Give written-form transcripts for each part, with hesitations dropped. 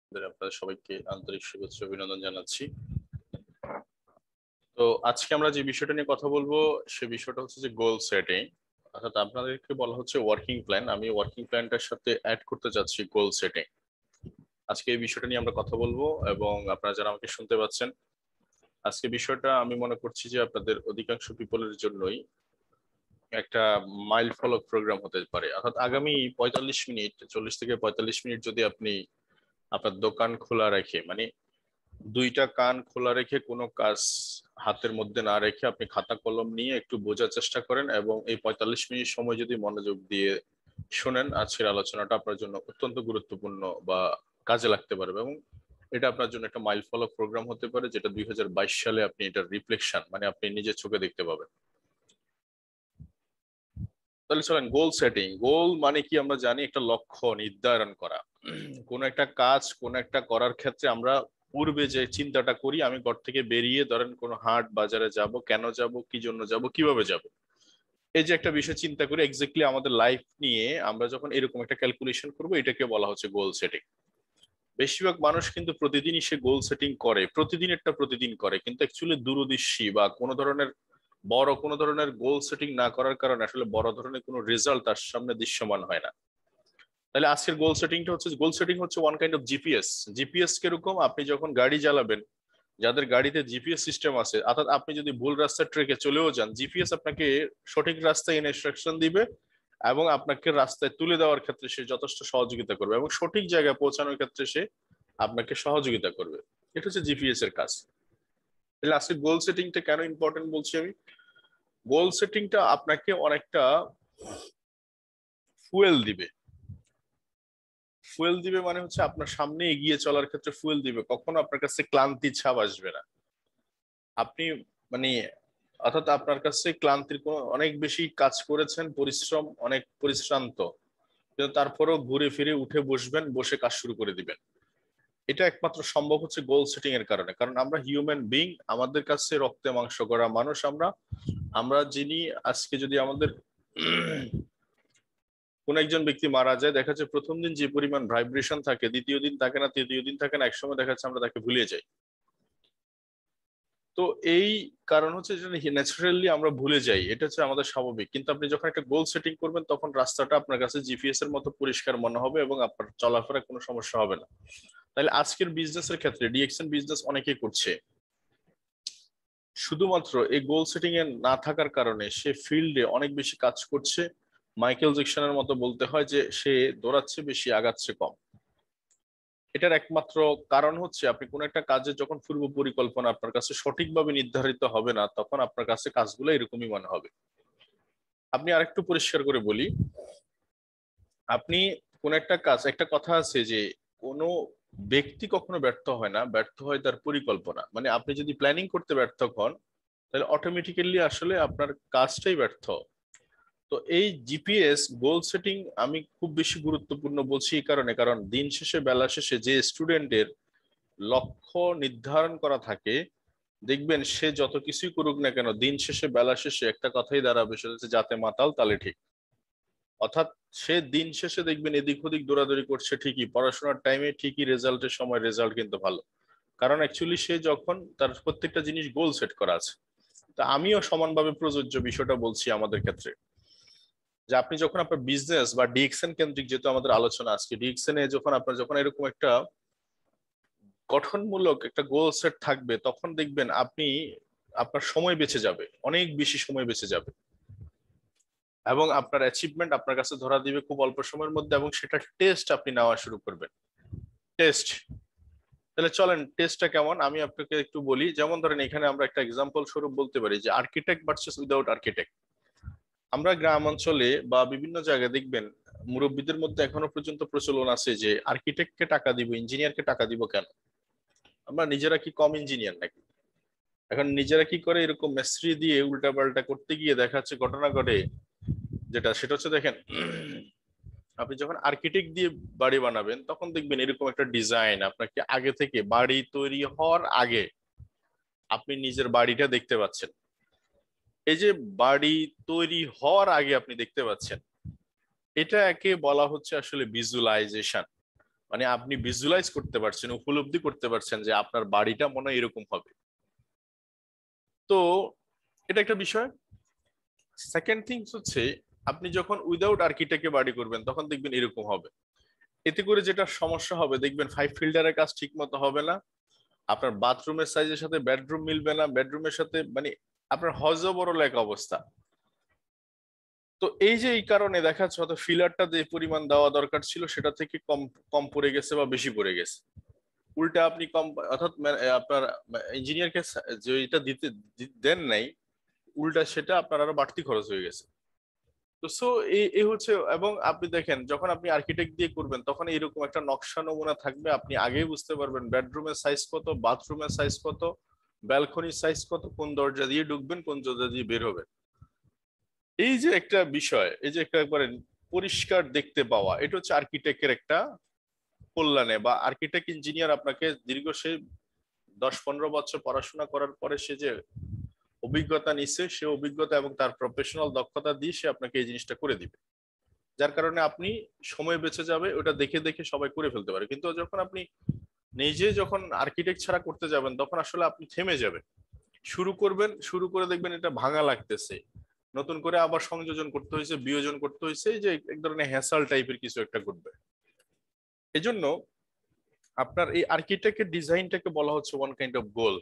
আপনাদের সবাইকে আন্তরিক শুভেচ্ছা অভিনন্দন জানাচ্ছি। তো আজকে আমরা যে বিষয়টা নিয়ে কথা বলবো সে বিষয়টা হচ্ছে যে গোল সেটিং, অর্থাৎ আপনাদেরকে বলা হচ্ছে ওয়ার্কিং প্ল্যান। আমি ওয়ার্কিং প্ল্যানটার সাথে অ্যাড করতে চাচ্ছি গোল সেটিং। আজকে এই বিষয়টা নিয়ে আমরা কথা বলবো এবং আপনারা যারা আমাকে শুনতে পাচ্ছেন, আজকে বিষয়টা আমি মনে করছি যে আপনাদের অধিকাংশ পিপলের জন্যই একটা মাইল ফলক প্রোগ্রাম হতে পারে। অর্থাৎ আগামী 45 মিনিট, 40 থেকে 45 মিনিট যদি আপনি আপনার দোকান খোলা রেখে, মানে দুইটা কান খোলা রেখে কোনো কাজ হাতের মধ্যে না রেখে আপনি খাতা কলম নিয়ে একটু বোঝার চেষ্টা করেন এবং এই 45 মিনিট সময় যদি মনোযোগ দিয়ে শোনেন, আজকের আলোচনাটা আপনার জন্য অত্যন্ত গুরুত্বপূর্ণ বা কাজে লাগতে পারবে এবং এটা আপনার জন্য একটা মাইল ফলক প্রোগ্রাম হতে পারে, যেটা 2022 সালে আপনি এটার রিফ্লেকশন মানে আপনি নিজের চোখে দেখতে পাবেন। তাহলে চলেন, গোল সেটিং। গোল মানে কি আমরা জানি, একটা লক্ষ্য নির্ধারণ করা। কোন একটা কাজ, কোন একটা করার ক্ষেত্রে আমরা পূর্বে যে চিন্তাটা করি, আমি ঘর থেকে বেরিয়ে ধরেন কোনো হাট বাজারে যাব, কেন যাব, কি জন্য যাব, কিভাবে যাব, এই যে একটা বিষয় চিন্তা করি এক্স্যাক্টলি আমাদের লাইফ নিয়ে, আমরা যখন এরকম একটা ক্যালকুলেশন করবো, এটাকে বলা হচ্ছে গোল সেটিং। বেশিরভাগ মানুষ কিন্তু প্রতিদিনই সে গোল সেটিং করে, প্রতিদিনেরটা প্রতিদিন করে, কিন্তু অ্যাকচুয়ালি দূরদৃষ্টি বা কোনো ধরনের গোল সেটিং না করার কারণে আসলে বড় ধরনের কোনো রেজাল্ট তার সামনে দৃশ্যমান হয় না। তাহলে আজকের গোল সেটিং হচ্ছে one kind of GPS. GPS কিরকম, আপনি যখন গাড়ি চালাবেন, যাদের গাড়িতে জিপিএস সিস্টেম আছে, অর্থাৎ আপনি যদি ভুল রাস্তার ট্রেকে চলেও যান, জিপিএস আপনাকে সঠিক রাস্তায় ইনস্ট্রাকশন দিবে এবং আপনাকে রাস্তায় তুলে দেওয়ার ক্ষেত্রে সে যথেষ্ট সহযোগিতা করবে এবং সঠিক জায়গায় পৌঁছানোর ক্ষেত্রে সে আপনাকে সহযোগিতা করবে। এটা হচ্ছে জিপিএস এর কাজ। তাহলে আজকে গোল সেটিংটা কেন ইম্পর্টেন্ট বলছি আমি, গোল সেটিংটা আপনাকে অনেকটা ফুয়েল দিবে। ফুয়েল দিবে মানে হচ্ছে আপনার সামনে এগিয়ে চলার ক্ষেত্রে ফুয়েল দিবে, কখনো আপনার কাছে ক্লান্তি ছাপ আসবে না। আপনি মানে অর্থাৎ আপনার কাছে ক্লান্তির কোনো, অনেক বেশি কাজ করেছেন, পরিশ্রম অনেক পরিশ্রান্ত, কিন্তু তারপরেও ঘুরে ফিরে উঠে বসবেন, বসে কাজ শুরু করে দিবেন। এটা একমাত্র সম্ভব হচ্ছে গোল সেটিং এর কারণে। কারণ আমরা হিউম্যান বিং, আমাদের কাছে রক্তে মাংস করা মানুষ আমরা। আমরা যিনি আজকে যদি আমাদের কোন একজন ব্যক্তি মারা যায়, দেখা যাচ্ছে প্রথম দিন যে পরিমাণ ভাইব্রেশন থাকে, দ্বিতীয় দিন থাকে না, তৃতীয় দিন থাকে না, একসময় দেখা যাচ্ছে আমরা তাকে ভুলে যাই। তো এই কারণ হচ্ছে যেটা ন্যাচারালি আমরা ভুলে যাই, এটা হচ্ছে আমাদের স্বাভাবিক। কিন্তু আপনি যখন একটা গোল সেটিং করবেন, তখন রাস্তাটা আপনার কাছে জিপিএস এর মতো পরিষ্কার মনে হবে এবং আপনার চলাফেরায় কোনো সমস্যা হবে না। তাহলে আজকের বিজনেসের ক্ষেত্রে ডিএক্সএন বিজনেস অনেকেই করছে, শুধুমাত্র এই গোল সেটিং এ না থাকার কারণে সে ফিল্ডে অনেক বেশি কাজ করছে। মাইকেল জ্যাকসনের মতো বলতে হয় যে সে দৌড়াচ্ছে বেশি, আগাচ্ছে কম। এটার একমাত্র কারণ হচ্ছে আপনি কোন একটা কাজে যখন পূর্ব পরিকল্পনা আপনার কাছে সঠিকভাবে নির্ধারিত হবে না, তখন আপনার কাছে কাজগুলো এরকমই মনে হবে। আপনি আরেকটু পরিষ্কার করে বলি, আপনি কোন একটা কাজ, একটা কথা আছে যে কোনো ব্যক্তি কখনো ব্যর্থ হয় না, ব্যর্থ হয় তার পরিকল্পনা। মানে আপনি যদি প্ল্যানিং করতে ব্যর্থ হন, তাহলে অটোমেটিক্যালি আসলে আপনার কাজটাই ব্যর্থ। তো এই জিপিএস গোল সেটিং আমি খুব বেশি গুরুত্বপূর্ণ বলছি এই কারণে, কারণ দিন শেষে বেলা শেষে যে স্টুডেন্টের লক্ষ্য নির্ধারণ করা থাকে, দেখবেন সে যত কিছুই করুক না কেন, দিন শেষে বেলা শেষে একটা কথাই দাঁড়াবে, সেটা হচ্ছে যাতে মাতাল তালে ঠিক। অর্থাৎ সে দিন শেষে দেখবেন এদিক ওদিক দৌড়াদৌড়ি করছে ঠিকই, পড়াশোনার টাইমে ঠিকই, রেজাল্টের সময় রেজাল্ট কিন্তু ভালো, কারণ অ্যাকচুয়ালি সে যখন তার প্রত্যেকটা জিনিস গোল সেট করা আছে। তা আমিও সমানভাবে প্রযোজ্য বিষয়টা বলছি আমাদের ক্ষেত্রে, যে আপনি যখন আপনার বিজনেস বা ডিএক্সএন কেন্দ্রিক যেহেতু আমাদের আলোচনা আজকে, ডিএক্সএন এ যখন আপনার যখন এরকম একটা গঠনমূলক একটা গোল সেট থাকবে, তখন দেখবেন আপনি আপনার সময় বেঁচে যাবে, অনেক বেশি সময় বেঁচে যাবে এবং আপনার অ্যাচিভমেন্ট আপনার কাছে ধরা দিবে খুব অল্প সময়ের মধ্যে, এবং সেটা টেস্ট আপনি নেওয়া শুরু করবেন। টেস্ট, তাহলে চলেন টেস্টটা কেমন আমি আপনাকে একটু বলি। যেমন ধরেন এখানে আমরা একটা এক্সাম্পল স্বরূপ বলতে পারি যে আর্কিটেক্ট ভার্সেস উইদাউট আর্কিটেক্ট। আমরা গ্রাম অঞ্চলে বা বিভিন্ন জায়গায় দেখবেন মুরব্বীদের মধ্যে এখনো পর্যন্ত প্রচলন আছে যে আর্কিটেক্টকে টাকা দিব, ইঞ্জিনিয়ারকে টাকা দিব কেন? আমরা নিজেরা কি কম ইঞ্জিনিয়ার নাকি? এখন নিজেরা কি করে, এরকম মিস্ত্রি দিয়ে উল্টাপাল্টা করতে গিয়ে দেখা যাচ্ছে ঘটনা ঘটে, যেটা সেটা হচ্ছে দেখেন, আপনি যখন আর্কিটেক্ট দিয়ে বাড়ি বানাবেন, তখন দেখবেন এরকম একটা ডিজাইন আপনাকে আগে থেকে, বাড়ি তৈরি হওয়ার আগে আপনি নিজের বাড়িটা দেখতে পাচ্ছেন। এই যে বাড়ি তৈরি হওয়ার আগে আপনি দেখতে পাচ্ছেন, এটা একে বলা হচ্ছে আসলে ভিজুয়ালাইজেশন। মানে আপনি ভিজুয়ালাইজ করতে পারছেন, উপলব্ধি করতে পারছেন যে আপনার বাড়িটা মনে হয় এরকম হবে। তো এটা একটা বিষয়। সেকেন্ড থিংস হচ্ছে আপনি যখন উইদাউট আর্কিটেক্টে বাড়ি করবেন তখন দেখবেন এরকম হবে। এতে করে যেটা সমস্যা হবে দেখবেন 5 ফিল্টারের কাজ ঠিক মতো হবে না, আপনার বাথরুমের সাইজের সাথে বেডরুম মিলবে না, বেডরুমের সাথে মানে আপনার হজবরল এক অবস্থা। তো এই যে এই কারণে দেখা যাচ্ছে হয়তো ফিলারটা যে পরিমাণ দেওয়া দরকার ছিল সেটা থেকে কম কম পড়ে গেছে বা বেশি পড়ে গেছে। উল্টা আপনি কম অর্থাৎ আপনার ইঞ্জিনিয়ারকে যে এটা দিতে দেন নাই, উল্টা সেটা আপনার আরো বাড়তি খরচ হয়ে গেছে। তো সো এই হচ্ছে। এবং আপনি দেখেন যখন আপনি আর্কিটেক্ট দিয়ে করবেন তখন এরকম একটা নকশা নমুনা থাকবে, আপনি আগেই বুঝতে পারবেন বেডরুমের সাইজ কত, বাথরুমের সাইজ কত, ব্যালকনির সাইজ কত, কোন দরজা দিয়ে ঢুকবেন কোন দরজা দিয়ে বের হবেন। এই যে একটা বিষয়, এই যে একটা একবারে পরিষ্কার দেখতে পাওয়া, এটা হচ্ছে আর্কিটেক্টের একটা কল্যাণে, বা আর্কিটেক্ট ইঞ্জিনিয়ার আপনাকে দীর্ঘ সে 10-15 বছর পড়াশোনা করার পরে সে যে অভিজ্ঞতা নিচ্ছে, সে অভিজ্ঞতা এবং তার প্রফেশনাল দক্ষতা দিয়ে সে আপনাকে এই জিনিসটা করে দিবে, যার কারণে আপনি সময় বেঁচে যাবে, ওটা দেখে দেখে সবাই করে ফেলতে পারে। কিন্তু যখন আপনি নিজে যখন আর্কিটেক্ট ছাড়া করতে যাবেন তখন আসলে আপনি থেমে যাবেন, শুরু করবেন, শুরু করে দেখবেন এটা ভাঙা লাগতেছে, নতুন করে আবার সংযোজন করতে হয়েছে, বিয়োজন করতে হয়েছে, এই যে এক ধরনের হ্যাসাল টাইপের কিছু একটা ঘটবে। এজন্য আপনার এই আর্কিটেক্টের ডিজাইনটাকে বলা হচ্ছে ওয়ান কাইন্ড অফ গোল।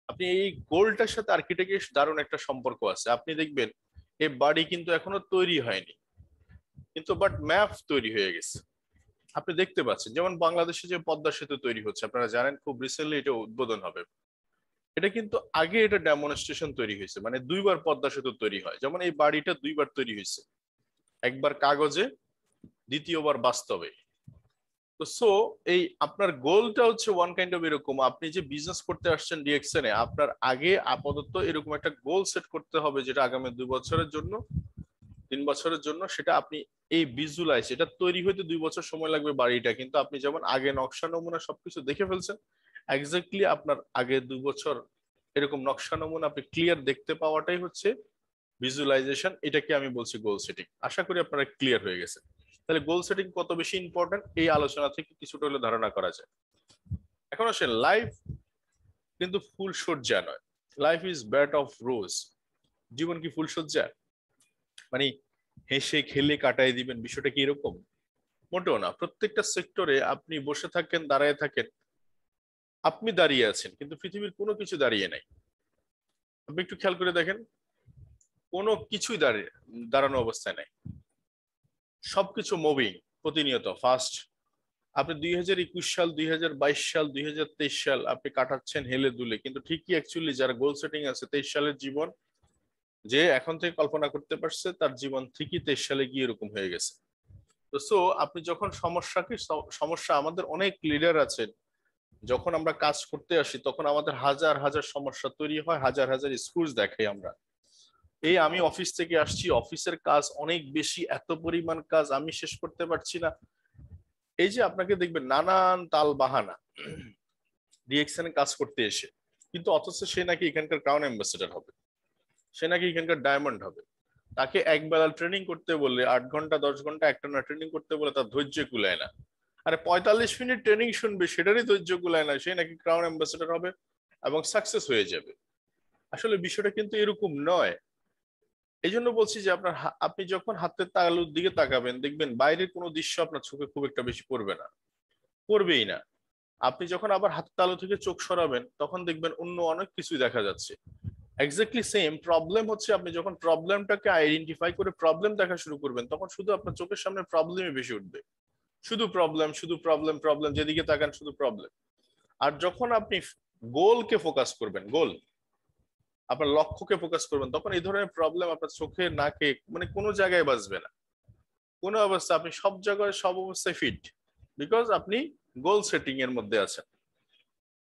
আপনি এই গোলটার সাথে আর্কিটেক্টের দারুণ একটা সম্পর্ক আছে। আপনি দেখবেন এই বাড়ি কিন্তু এখনো তৈরি হয়নি, কিন্তু বাট ম্যাপ তৈরি হয়ে গেছে, আপনি দেখতে পাচ্ছেন। যেমন বাংলাদেশে যে পদ্মা সেতু তৈরি হচ্ছে আপনারা জানেন, খুব রিসেন্টলি এটা উদ্বোধন হবে। এটা কিন্তু আগে এটা ডেমনস্ট্রেশন তৈরি হয়েছে, মানে 2বার পদ্মা সেতু তৈরি হয়, যেমন এই বাড়িটা 2বার তৈরি হয়েছে, একবার কাগজে, দ্বিতীয়বার বাস্তবে। তো সো এই আপনার গোলটা হচ্ছে ওয়ান কাইন্ড অফ এরকম, আপনি যে বিজনেস করতে আসছেন ডিএক্সএনে, আপনার আগে আপাতত এরকম একটা গোল সেট করতে হবে যেটা আগামী 2 বছরের জন্য, 3 বছরের জন্য, সেটা আপনি এই ভিজুয়ালাইজ, এটা তৈরি হইতে 2 বছর সময় লাগবে বাড়িটা, কিন্তু আপনি যেমন আগে নকশা নমুনা সবকিছু দেখে ফেলছেন, এক্স্যাক্টলি আপনার আগে 2 বছর এরকম নকশা নমুনা আপনি ক্লিয়ার দেখতে পাওয়াটাই হচ্ছে ভিজুয়ালাইজেশন। এটাকে আমি বলছি গোল সেটিং। আশা করি আপনারা ক্লিয়ার হয়ে গেছে। তাহলে গোল সেটিং কত বেশি ইম্পর্টেন্ট এই আলোচনা থেকে কিছুটা হলে ধারণা করা যায়। এখন আসেন, লাইফ কিন্তু ফুলসজ্জা নয়, life is bed of rose. জীবন কি ফুলসজ্জা, মানে হেসে খেলে কাটাই দিবেন, বিষয়টা কি এরকম? মোটেও না। প্রত্যেকটা সেক্টরে আপনি বসে থাকেন, দাঁড়ায় থাকেন, আপনি দাঁড়িয়ে আছেন কিন্তু পৃথিবীর কোনো কিছু দাঁড়িয়ে নাই। আপনি একটু খেয়াল করে দেখেন, কোনো কিছুই দাঁড়ানো অবস্থায় নাই, সবকিছু মুভিং প্রতিনিয়ত ফাস্ট। আপনি 2021 সাল, 2022 সাল, 2023 সাল আপনি কাটাচ্ছেন হেলে দুলে, কিন্তু ঠিকই অ্যাকচুয়ালি যারা গোল সেটিং আছে 23 সালের জীবন, যে এখন থেকে কল্পনা করতে পারছে তার জীবন ঠিকই 23 সালে গিয়ে এরকম হয়ে গেছে। তো সো আপনি যখন সমস্যা, আমাদের অনেক লিডার আছেন, যখন আমরা কাজ করতে আসি তখন আমাদের হাজার হাজার সমস্যা তৈরি হয়, হাজার হাজার স্কুল দেখাই আমরা। এই আমি অফিস থেকে আসছি, অফিসের কাজ অনেক বেশি, এত পরিমাণ কাজ আমি শেষ করতে পারছি না। এই যে আপনাকে দেখবেন নানান তাল বাহানা ডিএক্সএন কাজ করতে এসে, কিন্তু অথচ সে নাকি এখানকার ক্রাউন অ্যাম্বাসেডর হবে, সে নাকি এখানকার ডায়মন্ড হবে। তাকে একবেলা ট্রেনিং করতে বললে 8 ঘন্টা 10 ঘন্টা একটানা ট্রেনিং করতে বলে তার ধৈর্য কুলায় না। আরে 45 মিনিট ট্রেনিং শুনবে সেটারই ধৈর্য কুলায় না, সে নাকি ক্রাউন অ্যাম্বাসেডর হবে এবং সাকসেস হয়ে যাবে। আসলে বিষয়টা কিন্তু এরকম নয়। এই জন্য বলছি যে আপনি যখন হাতের তালুর দিকে তাকাবেন দেখবেন বাইরের কোনো দৃশ্য আপনার চোখে খুব একটা বেশি পড়বে না, পড়বেই না। আপনি যখন আবার হাতের তালু থেকে চোখ সরাবেন তখন দেখবেন অন্য অনেক কিছুই দেখা যাচ্ছে। এক্স্যাক্টলি সেম প্রবলেম হচ্ছে, আপনি যখন প্রবলেমটাকে আইডেন্টিফাই করে প্রবলেম দেখা শুরু করবেন তখন শুধু আপনার চোখের সামনে প্রবলেমই বেশি উঠবে, শুধু প্রবলেম, শুধু প্রবলেম, প্রবলেম, যেদিকে তাকান শুধু প্রবলেম। আর যখন আপনি গোলকে ফোকাস করবেন, গোল আপনার লক্ষ্যকে ফোকাস করবেন, তখন এই ধরনের প্রবলেম আপনার চোখে নাকে মানে কোনো জায়গায় বাজবে না, কোনো অবস্থা, আপনি সব জায়গায় সব অবস্থায় ফিট, বিকজ আপনি গোল সেটিং এর মধ্যে আছেন।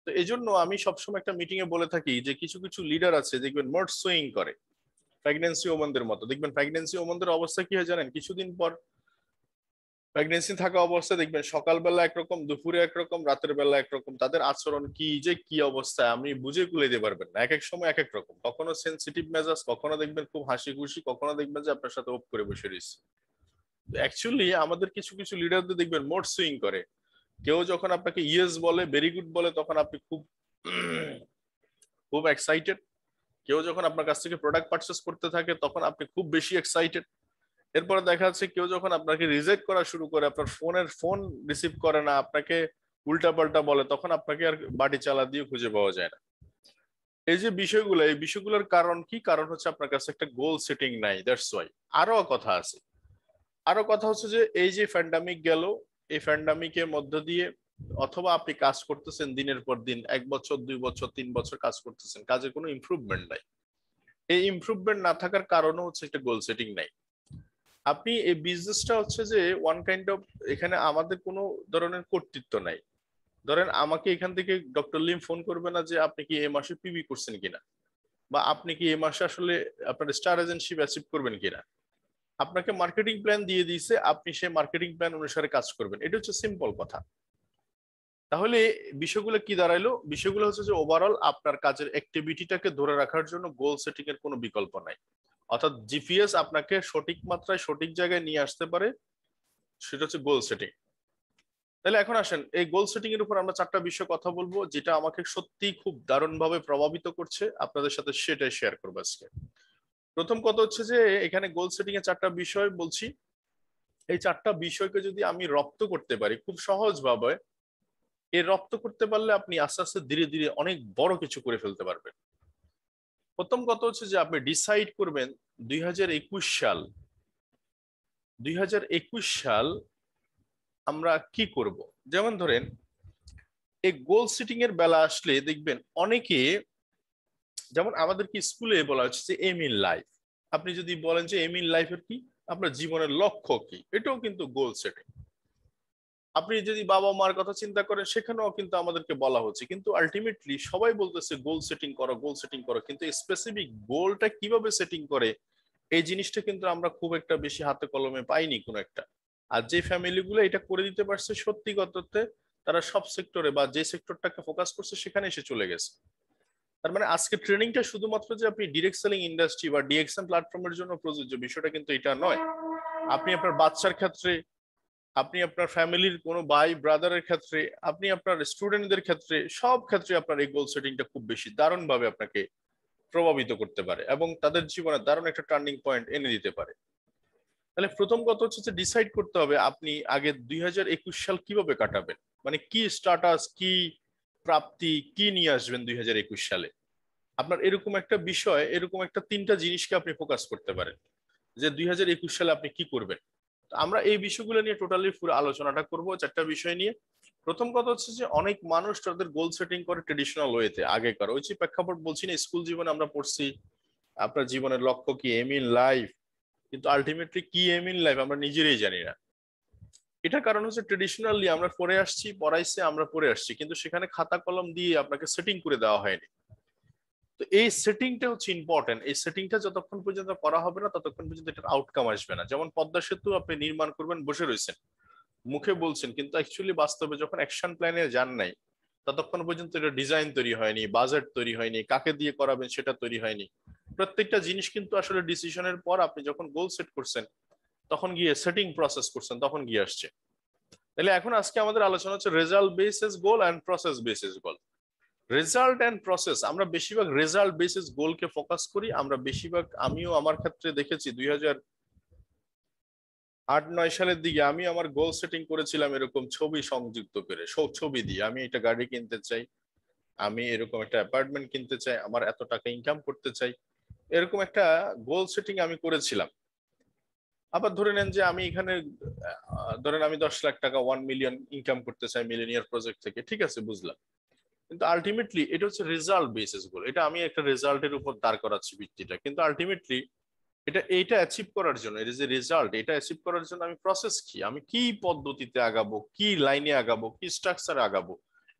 তো এই জন্য আমি সবসময় একটা মিটিং এ বলে থাকি যে কিছু কিছু লিডার আছে দেখবেন মোড সুইং করে প্রেগনেন্সি ওমেনদের মতো। দেখবেন প্রেগনেন্সি ওমেনদের অবস্থা কি হয় জানেন, কিছুদিন পর প্রেগনেন্সি থাকা অবস্থায় দেখবেন সকালবেলা একরকম, দুপুরে একরকম, রাতের বেলা একরকম, তাদের আচরণ কি যে কি অবস্থায় আপনি বুঝে কুলে দিতে পারবেন না। এক এক সময় এক এক রকম, কখনো সেন্সিটিভ মেজাজ, কখনো দেখবেন খুব হাসি খুশি, কখনো দেখবেন যে আপনার সাথে ওপ করে বসে রয়েছে। অ্যাকচুয়ালি আমাদের কিছু কিছু লিডারদের দেখবেন মোড সুইং করে, কেউ যখন আপনাকে ইয়েস বলে, ভেরি গুড বলে, তখন আপনি খুব খুব এক্সাইটেড। কেউ যখন আপনার কাছ থেকে প্রোডাক্ট পারচেস করতে থাকে তখন আপনি খুব বেশি এক্সাইটেড। এরপরে দেখা যাচ্ছে কেউ যখন আপনাকে রিজেক্ট করা শুরু করে, আপনার ফোন রিসিভ করে না, আপনাকে উল্টাপাল্টা বলে, তখন আপনাকে আর বাড়ি চালা দিয়ে খুঁজে পাওয়া যায় না। এই যে বিষয়গুলো, এই বিষয়গুলোর কারণ কি? কারণ হচ্ছে আপনার কাছে একটা গোল সেটিং নাই, দ্যাটস ওয়াই। আরো কথা আছে, আরো কথা হচ্ছে যে এই যে প্যান্ডামিক গেল, এই প্যান্ডামিকের মধ্য দিয়ে অথবা আপনি কাজ করতেছেন দিনের পর দিন, 1 বছর 2 বছর 3 বছর কাজ করতেছেন, কাজে কোনো ইমপ্রুভমেন্ট নাই। এই ইমপ্রুভমেন্ট না থাকার কারণও হচ্ছে একটা গোল সেটিং নাই। আপনি এই বিজনেসটা হচ্ছে যে ওয়ান কাইন্ড অফ, এখানে আমাদের কোনো ধরনের কর্তৃত্ব নাই। ধরেন আমাকে এখান থেকে ডক্টর লিম ফোন করবে না যে আপনি কি এই মাসে পিবি করছেন কিনা, বা আপনি কি এই মাসে আসলে আপনার স্টার এজেন্সিপ অ্যাচিভ করবেন কিনা। আপনাকে মার্কেটিং প্ল্যান দিয়ে দিয়েছে, আপনি সেই মার্কেটিং প্ল্যান অনুসারে কাজ করবেন, এটা হচ্ছে সিম্পল কথা। তাহলে বিষয়গুলো কি দাঁড়াইলো? বিষয়গুলো হচ্ছে যে ওভারঅল আপনার কাজের অ্যাক্টিভিটিটাকে ধরে রাখার জন্য গোল সেটিং এর কোনো বিকল্প নাই। অর্থাৎ জিপিএস আপনাকে সঠিক মাত্রায় সঠিক জায়গায় নিয়ে আসতে পারে, সেটা হচ্ছে গোল সেটিং। তাহলে এখন আসেন এই গোল সেটিং এর উপর আমরা 4টা বিষয় কথা বলবো, যেটা আমাকে সত্যি খুব দারুণভাবে প্রভাবিত করছে, আপনাদের সাথে সেটাই শেয়ার করবো আজকে। প্রথম কথা হচ্ছে যে এখানে গোল সেটিং এর 4টা বিষয় বলছি, এই 4টা বিষয়কে যদি আমি রপ্ত করতে পারি খুব সহজভাবে, এই রপ্ত করতে পারলে আপনি আস্তে আস্তে ধীরে ধীরে অনেক বড় কিছু করে ফেলতে পারবেন। প্রথম কথা হচ্ছে যে আপনি ডিসাইড করবেন 2021 সাল, 2021 সাল আমরা কি করব। যেমন ধরেন এই গোল সেটিং এর বেলা আসলে দেখবেন অনেকে, যেমন আমাদের কি স্কুলে বলা হচ্ছে যে এম ইন লাইফ। আপনি যদি বলেন যে এম ইন লাইফের কি, আপনার জীবনের লক্ষ্য কি, এটাও কিন্তু গোল সেটিং। আপনি যদি বাবা মার কথা চিন্তা করেন, সেখানেও কিন্তু আমাদেরকে বলা হচ্ছে, কিন্তু আলটিমেটলি সবাই বলতেছে গোল সেটিং করো, গোল সেটিং করো, কিন্তু স্পেসিফিক গোলটা কিভাবে সেটিং করে এই জিনিসটা কিন্তু আমরা খুব একটা বেশি হাতে কলমে পাইনি কোনো একটা। আর যে ফ্যামিলি গুলো এটা করে দিতে পারছে সত্যি কথাতে, তারা সব সেক্টরে বা যে সেক্টরটাকে ফোকাস করছে সেখানে এসে চলে গেছে। তার মানে আজকে ট্রেনিংটা শুধুমাত্র যে আপনি ডিরেক্ট সেলিং ইন্ডাস্ট্রি বা ডিএক্সএম প্ল্যাটফর্মের জন্য প্রযোজ্য, বিষয়টা কিন্তু এটা নয়। আপনি আপনার বাচ্চার ক্ষেত্রে, আপনি আপনার ফ্যামিলির কোনো ভাই ব্রাদারের ক্ষেত্রে, আপনি আপনার স্টুডেন্টদের ক্ষেত্রে, সব ক্ষেত্রে আপনার এই গোল সেটিংটা খুব বেশি দারুণ ভাবে আপনাকে প্রভাবিত করতে পারে এবং তাদের জীবনে দারুণ একটা টার্নিং পয়েন্ট এনে দিতে পারে। তাহলে প্রথম কথা হচ্ছে যে ডিসাইড করতে হবে আপনি আগে 2021 সাল কিভাবে কাটাবেন, মানে কি স্ট্যাটাস, কি প্রাপ্তি, কি নিয়ে আসবেন 2021 সালে। আপনার এরকম একটা বিষয়, এরকম একটা 3টা জিনিসকে আপনি ফোকাস করতে পারেন যে 2021 সালে আপনি কি করবেন। আমরা এই বিষয়গুলো নিয়ে টোটালি পুরো আলোচনাটা করব 4টা বিষয় নিয়ে। প্রথম কথা হচ্ছে যে অনেক মানুষ তাদের গোল সেটিং করে ট্রেডিশনাল ওয়েতে, আগেকার ওই যে প্রেক্ষাপট বলছি না, স্কুল জীবনে আমরা পড়ছি আপনার জীবনের লক্ষ্য কি, এম ইন লাইফ, কিন্তু আলটিমেটলি কি এম ইন লাইফ আমরা নিজেরাই জানি না। এটার কারণ হচ্ছে ট্রেডিশনালি আমরা পড়ে আসছি, পড়াইছে, আমরা পড়ে আসছি, কিন্তু সেখানে খাতা কলম দিয়ে আপনাকে সেটিং করে দেওয়া হয়নি। তো এই সেটিংটা হচ্ছে ইম্পর্টেন্ট। এই সেটিংটা যতক্ষণ পর্যন্ত করা হবে না ততক্ষণ পর্যন্ত এটার আউটকাম আসবে না। যেমন পদ্মা সেতু আপনি নির্মাণ করবেন, বসে রয়েছেন, মুখে বলছেন, কিন্তু অ্যাকচুয়ালি বাস্তবে যখন অ্যাকশন প্ল্যানে যান নাই, ততক্ষণ পর্যন্ত এটা ডিজাইন তৈরি হয়নি, বাজেট তৈরি হয়নি, কাকে দিয়ে করাবেন সেটা তৈরি হয়নি। প্রত্যেকটা জিনিস কিন্তু আসলে ডিসিশনের পর আপনি যখন গোল সেট করছেন, তখন গিয়ে সেটিং প্রসেস করছেন, তখন গিয়ে আসছে। তাহলে এখন আজকে আমাদের আলোচনা হচ্ছে result basis goal and process basis goal. Result and process, আমরা বেশিরভাগ রেজাল্ট বেসিস গোলকে ফোকাস করি। আমরা বেশিরভাগ, আমিও আমার ক্ষেত্রে দেখেছি 2008-9 সালের দিকে আমি আমার গোল সেটিং করেছিলাম এরকম ছবি সংযুক্ত করে, ছবি দিয়ে আমি এটা গাড়ি কিনতে চাই, আমি এরকম একটা অ্যাপার্টমেন্ট কিনতে চাই, আমার এত টাকা ইনকাম করতে চাই, এরকম একটা গোল সেটিং আমি করেছিলাম। আবার ধরে নেন যে আমি এখানে ধরেন আমি 10 লাখ টাকা 1 মিলিয়ন ইনকাম করতে চাই মিলিনিয়ার প্রজেক্ট থেকে, ঠিক আছে বুঝলাম, কিন্তু আলটিমেটলি এটা হচ্ছে রেজাল্ট বেসিস গোল। এটা আমি একটা রেজাল্টের উপর দাঁড় করাচ্ছি ভিত্তিটা, কিন্তু আলটিমেটলি এইটা অ্যাচিভ করার জন্য, এটা যে রেজাল্ট, এটা অ্যাচিভ করার জন্য আমি প্রসেস কি, আমি কি পদ্ধতিতে আগাবো, কি লাইনে আগাবো, কি স্ট্রাকচারে আগাবো,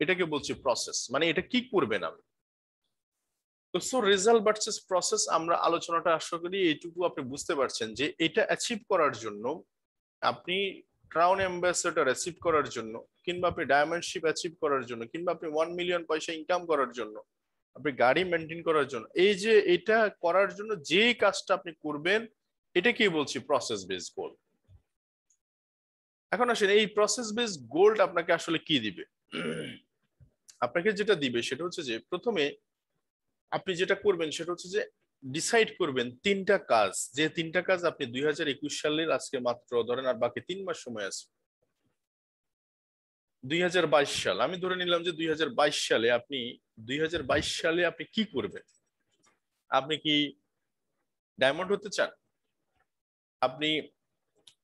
এটাকে বলছি প্রসেস। মানে এটা কি করবেন আমি। তো সো রেজাল্ট ভার্সেস প্রসেস আমরা আলোচনাটা আশা করি এইটুকু আপনি বুঝতে পারছেন যে এটা অ্যাচিভ করার জন্য, আপনি ক্রাউন অ্যাম্বাসেডর অ্যাচিভ করার জন্য, কিংবা আপনি ডায়মন্ডশিপ অ্যাচিভ করার জন্য, কিংবা আপনি 1 মিলিয়ন পয়সা ইনকাম করার জন্য, আপনি গাড়ি মেনটেন করার জন্য, এই যে এটা করার জন্য যে কাজটা আপনি করবেন, এটাকেই বলছি প্রসেস বেস গোল। এখন আসেন এই প্রসেস বেস গোল্ড আপনাকে আসলে কি দিবে। আপনাকে যেটা দিবে সেটা হচ্ছে যে প্রথমে আপনি যেটা করবেন সেটা হচ্ছে যে ডিসাইড করবেন তিনটা কাজ, যে তিনটা কাজ আপনি 2021 সালের আজকে মাত্র ধরেন আর বাকি 3 মাস সময় আছে। 2022 সাল আমি ধরে নিলাম যে 2022 সালে আপনি 2022 সালে আপনি কি করবেন। আপনি কি ডায়মন্ড হতে চান? আপনি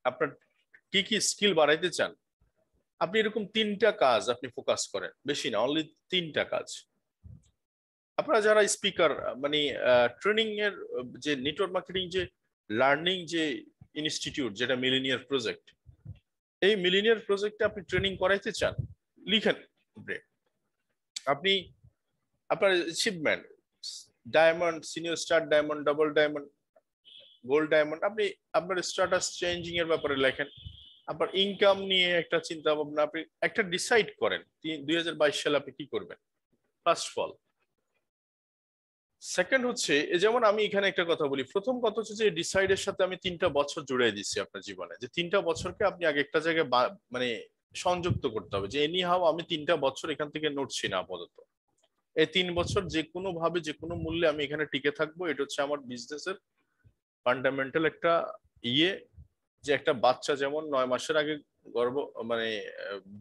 আপনার কি কি স্কিল বাড়াইতে চান? আপনি এরকম তিনটা কাজ আপনি ফোকাস করেন, বেশি না, অনলি তিনটা কাজ। আপনারা যারা স্পিকার মানে ট্রেনিং এর যে নেটওয়ার্ক মার্কেটিং যে লার্নিং যে ইনস্টিটিউট যেটা মিলিনিয়ার প্রজেক্ট, এই মিলিনিয়ার প্রজেক্টে আপনি ট্রেনিং করাইতে চান, লিখেন আপনি আপনার achievement diamond, senior star diamond, double diamond, gold diamond, আপনি আপনার স্ট্যাটাস চেঞ্জিং এর ব্যাপারে লেখেন। আপনার ইনকাম নিয়ে একটা চিন্তা ভাবনা আপনি একটা ডিসাইড করেন 2022 সালে আপনি কি করবেন, ফার্স্ট অফ অল। সেকেন্ড হচ্ছে যেমন আমি এখানে একটা কথা বলি, প্রথম কথা হচ্ছে যে ডিসাইডের সাথে আমি 3টা বছর জুড়ে দিচ্ছি আপনার জীবনে, যে 3টা বছরকে আপনি আগে একটা জায়গায় মানে সংযুক্ত করতে হবে, যে এনি হাও আমি 3টা বছর এখান থেকে নড়ছি না আপাতত। এই 3 বছর যে কোনো ভাবে যে কোনো মূল্যে আমি এখানে টিকে থাকবো, এটা হচ্ছে আমার বিজনেসের ফান্ডামেন্টাল একটা ইয়ে। যে একটা বাচ্চা যেমন 9 মাসের আগে গর্ভ মানে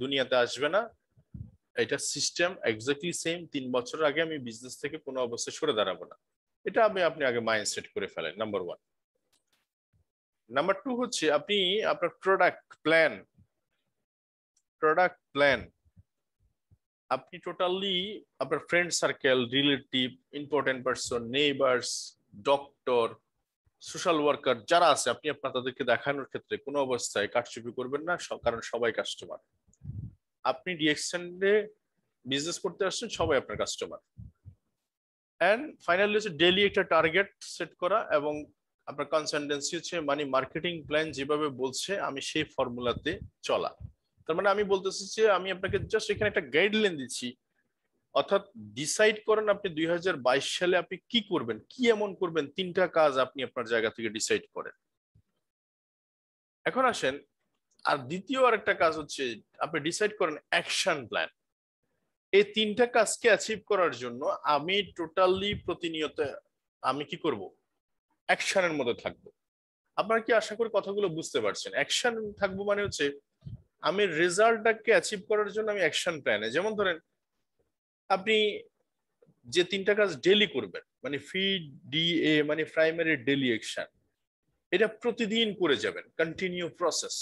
দুনিয়াতে আসবে না, এটা সিস্টেম এক্স্যাক্টলি সেম, 3 বছর আগে আমি বিজনেস থেকে কোনো অবস্থায় সরে দাঁড়াবো না। এটা আপনি আগে মাইন্ড সেট করে ফেলেন, নাম্বার 1। নাম্বার 2 হচ্ছে আপনি আপনার প্রোডাক্ট প্ল্যান আপনি টোটালি আপনার friend circle, relative, important person, neighbours, doctor, social worker যারা আছে, আপনি তাদেরকে দেখানোর ক্ষেত্রে কোনো অবস্থায় কারচুপি করবেন না, কারণ সবাই কাস্টমার। আপনি ডিএক্সএনডে বিজনেস করতে আসছেন, সবাই আপনার কাস্টমার। এন্ড ফাইনালি হচ্ছে ডেইলি একটা টার্গেট সেট করা, এবং আপনার কনসিস্টেন্সি হচ্ছে মানে মার্কেটিং প্ল্যান যেভাবে বলছে আমি সেই ফর্মুলাতে চলা। তার মানে আমি বলতেছি যে আমি আপনাকে জাস্ট এখানে একটা গাইডলাইন দিচ্ছি, অর্থাৎ ডিসাইড করেন আপনি 2022 সালে আপনি কি করবেন, কি এমন করবেন, 3টা কাজ আপনি আপনার জায়গা থেকে ডিসাইড করেন। এখন আসেন আর দ্বিতীয় আরেকটা কাজ হচ্ছে আপনি ডিসাইড করেন অ্যাকশন প্ল্যান। এই 3টা কাজকে অ্যাচিভ করার জন্য আমি টোটালি প্রতিনিয়ত আমি কি করব, অ্যাকশনের মধ্যে থাকবো। আপনারা কি আশা করি কথাগুলো বুঝতে পারছেন? অ্যাকশন থাকবো মানে হচ্ছে আমি রেজাল্টটাকে অ্যাচিভ করার জন্য আমি অ্যাকশন প্ল্যানে, যেমন ধরেন আপনি যে 3টা কাজ ডেলি করবেন, মানে PDA মানে প্রাইমারি ডেলি অ্যাকশন, এটা প্রতিদিন করে যাবেন, কন্টিনিউ প্রসেস।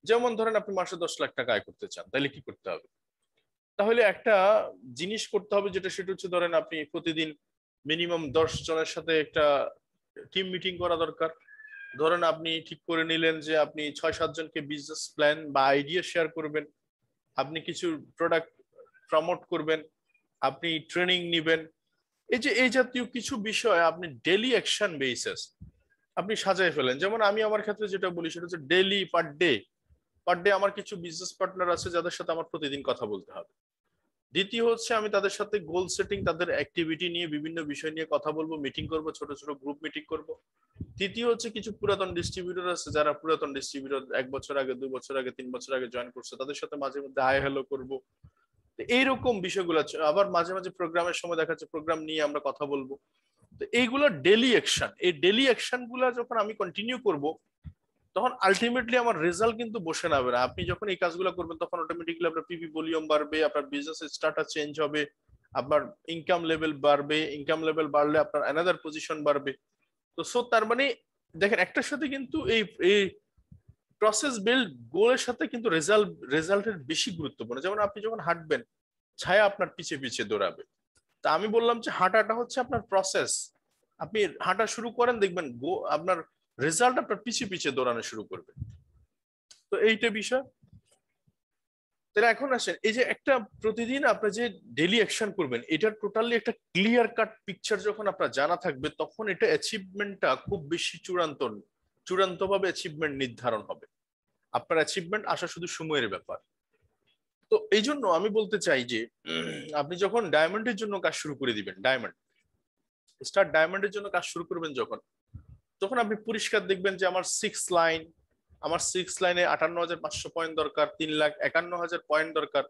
যেমন ধরেন আপনি মাসে 10 লাখ টাকা আয় করতে চান, তাহলে কি করতে হবে? তাহলে একটা জিনিস করতে হবে, যেটা সেটা হচ্ছে ধরেন আপনি প্রতিদিন মিনিমাম 10 জনের সাথে একটা টিম মিটিং করা দরকার। ধরেন আপনি ঠিক করে নিলেন যে আপনি 6-7 জনকে বিজনেস প্ল্যান বা আইডিয়া শেয়ার করবেন, আপনি কিছু প্রোডাক্ট প্রমোট করবেন, আপনি ট্রেনিং নিবেন। এই জাতীয় কিছু বিষয় আপনি ডেলি অ্যাকশন বেসিস আপনি সাজায় ফেলেন। যেমন আমি আমার ক্ষেত্রে যেটা বলি সেটা হচ্ছে ডেলি পার ডে আমার কিছু বিজনেস পার্টনার আছে যাদের সাথে আমার প্রতিদিন কথা বলতে হবে। দ্বিতীয় হচ্ছে আমি তাদের সাথে গোল সেটিং, তাদের অ্যাক্টিভিটি নিয়ে বিভিন্ন বিষয় নিয়ে কথা বলবো, মিটিং করব, ছোট ছোট গ্রুপ মিটিং করব। তৃতীয় হচ্ছে কিছু পুরাতন ডিস্ট্রিবিউটর আছে, যারা পুরাতন ডিস্ট্রিবিউটর 1 বছর আগে, 2 বছর আগে, 3 বছর আগে জয়েন করছে, তাদের সাথে মাঝে মধ্যে হাই হ্যালো করবো। এইরকম বিষয়গুলো আছে। আবার মাঝে মাঝে প্রোগ্রামের সময় দেখা যাচ্ছে প্রোগ্রাম নিয়ে আমরা কথা বলবো। তো এইগুলো ডেলি অ্যাকশন। এই ডেলি অ্যাকশন গুলা যখন আমি কন্টিনিউ করব, তখন আলটিমেটলি আমার রেজাল্ট কিন্তু বসে নাবে না। আপনি যখন এই কাজগুলো করবেন তখন অটোমেটিক্যালি আপনার পিপি ভলিউম বাড়বে, আপনার বিজনেস স্টার্টার চেঞ্জ হবে, আপনার ইনকাম লেভেল বাড়বে, ইনকাম লেভেল বাড়লে আপনার অ্যানাদার পজিশন বাড়বে। তো সো তার মানে দেখেন একটার সাথে কিন্তু এই এই প্রসেস বিল্ড গোলের সাথে কিন্তু রেজাল্টের বেশি গুরুত্বপূর্ণ। যেমন আপনি যখন হাঁটবেন, ছায়া আপনার পিছে পিছে দৌড়াবে। তা আমি বললাম যে হাঁটাটা হচ্ছে আপনার প্রসেস। আপনি হাঁটা শুরু করেন, দেখবেন আপনার রেজাল্ট আপনার পিছে পিছে দৌড়ানো শুরু করবে। তো এইটা বিষয়। তাহলে এখন আসেন এই যে একটা প্রতিদিন আপনার যে ডেলি অ্যাকশন করবেন, এটার টোটালি একটা ক্লিয়ার কাট পিকচার যখন আপনার জানা থাকবে, তখন এটা অ্যাচিভমেন্টটা খুব বেশি চূড়ান্তভাবে অ্যাচিভমেন্ট নির্ধারণ হবে। আপনার অ্যাচিভমেন্ট আসা শুধু সময়ের ব্যাপার। তো এই জন্য আমি বলতে চাই যে আপনি যখন ডায়মন্ডের জন্য কাজ শুরু করে দিবেন, ডায়মন্ডের জন্য কাজ শুরু করবেন যখন, তখন আপনি পরিষ্কার দেখবেন যে আমার 6 লাইন, আমার 6 লাইনে 58,500 পয়েন্ট দরকার, 3,51,000 পয়েন্ট দরকার।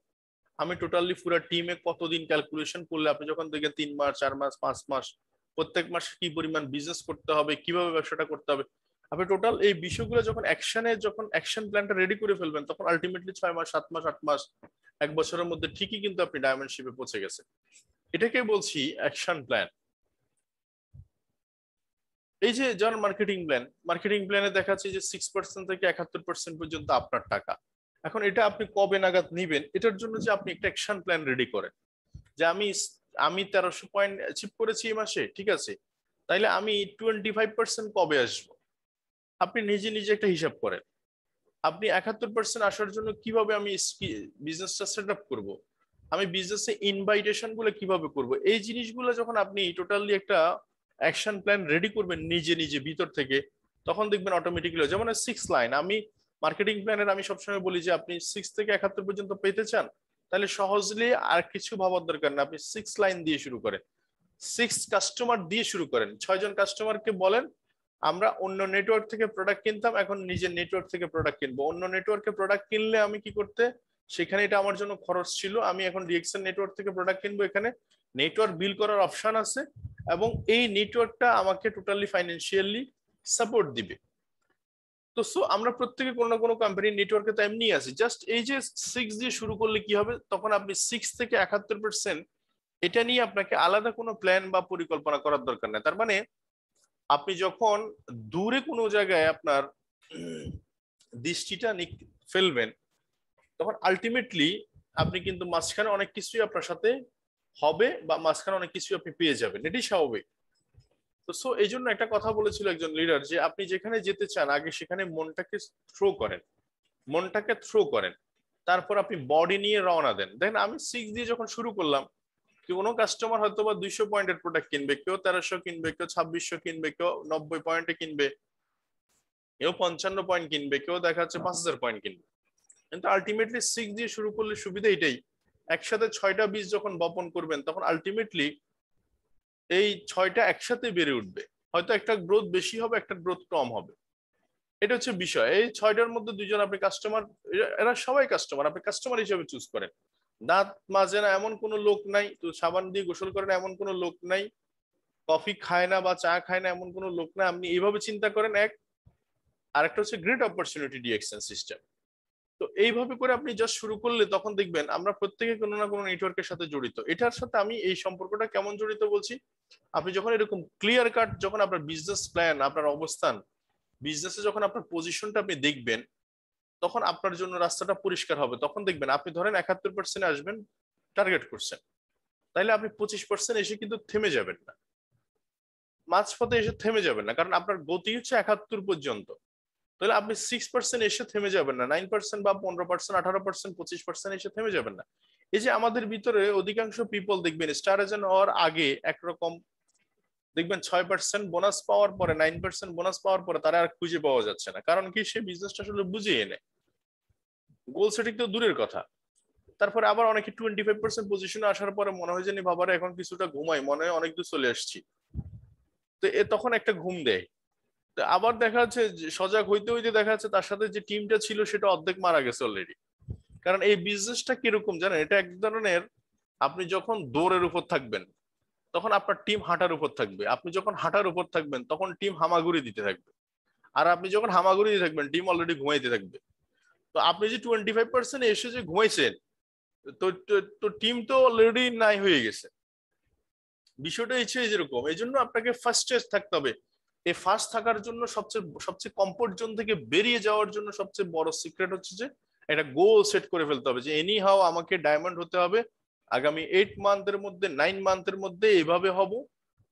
আমি টোটালি পুরো টিমে কতদিন ক্যালকুলেশন করলে আপনি যখন দেখেন 3 মাস 4 মাস 5 মাস প্রত্যেক মাসে কি পরিমাণ বিজনেস করতে হবে, কিভাবে ব্যবসাটা করতে হবে, আপনি টোটাল এই বিষয়গুলো যখন অ্যাকশন প্ল্যানটা রেডি করে ফেলবেন, তখন আলটিমেটলি 6 মাস 7 মাস 8 মাস 1 বছরের মধ্যে ঠিকই কিন্তু আপনি ডায়মন্ডশিপে পৌঁছে গেছেন। এটাকে বলছি অ্যাকশন প্ল্যান। এই যে যার মার্কেটিং প্ল্যানে দেখা যাচ্ছে যে 6% থেকে 71% পর্যন্ত আপনার টাকা। এখন এটা আপনি কবে নাগাদ নিবেন, এটার জন্য যে আপনি একটা অ্যাকশন প্ল্যান রেডি করেন যে আমি 1300 পয়েন্ট অ্যাচিভ করেছি এই মাসে, ঠিক আছে, তাইলে আমি 25% কবে আসবো, আপনি নিজে নিজে একটা হিসাব করেন। আপনি 71% আসার জন্য কিভাবে আমি বিজনেসটা সেট আপ করবো, আমি বিজনেসে ইনভাইটেশন গুলো কিভাবে করব, এই জিনিসগুলো যখন আপনি টোটালি একটা অ্যাকশন প্ল্যান রেডি করবেন নিজে নিজে ভিতর থেকে, তখন দেখবেন অটোমেটিক্যালি, যেমন 6 লাইন আমি মার্কেটিং প্ল্যানের আমি সবসময় বলি যে আপনি 6 থেকে 71 পর্যন্ত পেতে চান, তাহলে সহজলি আর কিছু ভাবার দরকার না, আপনি 6 লাইন দিয়ে শুরু করেন, 6 কাস্টমার দিয়ে শুরু করেন। 6 জন কাস্টমারকে বলেন আমরা অন্য নেটওয়ার্ক থেকে প্রোডাক্ট কিনতাম, এখন নিজের নেটওয়ার্ক থেকে প্রোডাক্ট কিনবো। অন্য নেটওয়ার্কে প্রোডাক্ট কিনলে আমি কি করতে, সেখানে এটা আমার জন্য খরচ ছিল, আমি এখন ডিএক্সএল নেটওয়ার্ক থেকে প্রোডাক্ট কিনবো, এখানে নেটওয়ার্ক বিল করার অপশন আছে এবং এই নেটওয়ার্কটা আমাকে টোটালি ফাইন্যান্সিয়ালি সাপোর্ট দিবে। তো সো আমরা প্রত্যেকে কোনো না কোনো কোম্পানির নেটওয়ার্কে তো এমনি আছি, জাস্ট এই যে 6 দিয়ে শুরু করলে কি হবে, তখন আপনি 6 থেকে 71% এটা নিয়ে আপনাকে আলাদা কোনো প্ল্যান বা পরিকল্পনা করার দরকার নেই। তার মানে আপনি যখন দূরে কোনো জায়গায় আপনার দৃষ্টিটা ফেলবেন, তখন আলটিমেটলি আপনি কিন্তু মাঝখানে অনেক কিছুই আপনার সাথে হবে বা মাঝখানে অনেক কিছুই আপনি পেয়ে যাবেন, এটাই স্বাভাবিক। তো সো এই জন্য একটা কথা বলেছিল একজন লিডার যে আপনি যেখানে যেতে চান আগে সেখানে মনটাকে থ্রো করেন, তারপর আপনি বডি নিয়ে রওনা দেন। দেখেন আমি 6 দিয়ে যখন শুরু করলাম, কোনো কাস্টমার হয়তো বা 200 পয়েন্টের প্রোডাক্ট কিনবে, কেউ 1300 কিনবে, কেউ 2600 কিনবে, কেউ 90 পয়েন্টে কিনবে, কেউ 55 পয়েন্ট কিনবে, কেউ দেখা যাচ্ছে 5000 পয়েন্ট কিনবে। কিন্তু আলটিমেটলি 6 দিয়ে শুরু করলে সুবিধা এটাই, একসাথে 6টা বীজ যখন বপন করবেন তখন আলটিমেটলি এই 6টা একসাথে বেড়ে উঠবে, হয়তো একটা গ্রোথ বেশি হবে, একটা গ্রোথ কম হবে, এটা হচ্ছে বিষয়। এই 6টার মধ্যে 2জন আপনি কাস্টমার, এরা সবাই কাস্টমার, আপনি কাস্টমার হিসেবে চুজ করেন। দাঁত মাজে না এমন কোনো লোক নাই, তো সাবান দিয়ে গোসল করে না এমন কোনো লোক নাই, কফি খায় না বা চা খায় না এমন কোনো লোক নাই, আপনি এইভাবে চিন্তা করেন। আরেকটা হচ্ছে গ্রেট অপরচুনিটি ডিএক্সএন সিস্টেম। তো এইভাবে করে আপনি জাস্ট শুরু করলে তখন দেখবেন আমরা প্রত্যেকে কোনো না কোনো নেটওয়ার্কের সাথে জড়িত। এটার সাথে আমি এই সম্পর্কটা কেমন জড়িত বলছি, আপনি যখন এরকম ক্লিয়ার কাট যখন আপনার বিজনেস প্ল্যান, আপনার অবস্থান বিজনেসে যখন আপনার পজিশনটা আপনি দেখবেন, তখন আপনার জন্য রাস্তাটা পরিষ্কার হবে। তখন দেখবেন আপনি ধরেন 71% আসবেন টার্গেট করছেন, তাইলে আপনি 25% এসে কিন্তু থেমে যাবেন না, মাঝপথে এসে থেমে যাবেন না, কারণ আপনার গতি হচ্ছে 71 পর্যন্ত। তাহলে আপনি 6% এসে থেমে যাবেন না, 9% বা 15%, 18%, 25% এসে থেমে যাবেন না। এই যে আমাদের ভিতরে অধিকাংশ পিপল দেখবেন স্টার এজেন্ট হওয়ার আগে একরকম, দেখবেন 6% বোনাস পাওয়ার পরে, 9% বোনাস পাওয়ার পরে তারা আর খুঁজে পাওয়া যাচ্ছে না। কারণ কি, সে বিজনেসটা আসলে বুঝিয়ে নেয়, গোল সেটিং তো দূরের কথা। তারপরে আবার অনেকে 25% পজিশনে আসার পরে মনে হয় জানি বাবারা এখন কিছুটা ঘুমাই, মনে হয় অনেক দূর চলে আসছি, তো তখন একটা ঘুম দেয়। আবার দেখা যাচ্ছে সজাগ হইতে হইতে দেখা যাচ্ছে তার সাথে যে টিমটা ছিল সেটা অর্ধেক মারা গেছে অলরেডি। কারণ এই বিজনেসটা কিরকম জানেন, এটা এক ধরনের, আপনি যখন দৌড়ের উপর থাকবেন তখন আপনার টিম হাঁটার উপর থাকবে, আপনি যখন হাঁটার উপর থাকবেন তখন টিম হামাগুড়ি দিতে থাকবে, আর আপনি যখন হামাগুড়ি দিতে থাকবেন টিম অলরেডি ঘুমাইতে থাকবে। তো আপনি যে 25% এসে যে ঘুমাইছেন, তো তো টিম তো অলরেডি নাই হয়ে গেছে। বিষয়টা হচ্ছে যেরকম, এই জন্য আপনাকে ফার্স্ট থাকতে হবে। এই ফার্স্ট থাকার জন্য সবচেয়ে সবচেয়ে কমফোর্ট জোন থেকে বেরিয়ে যাওয়ার জন্য সবচেয়ে বড় সিক্রেট হচ্ছে যে একটা গোল সেট করে ফেলতে হবে যে এনি হাও আমাকে ডায়মন্ড হতে হবে আগামী 8 মান্থের মধ্যে, 9 মান্থের মধ্যে, এইভাবে হব।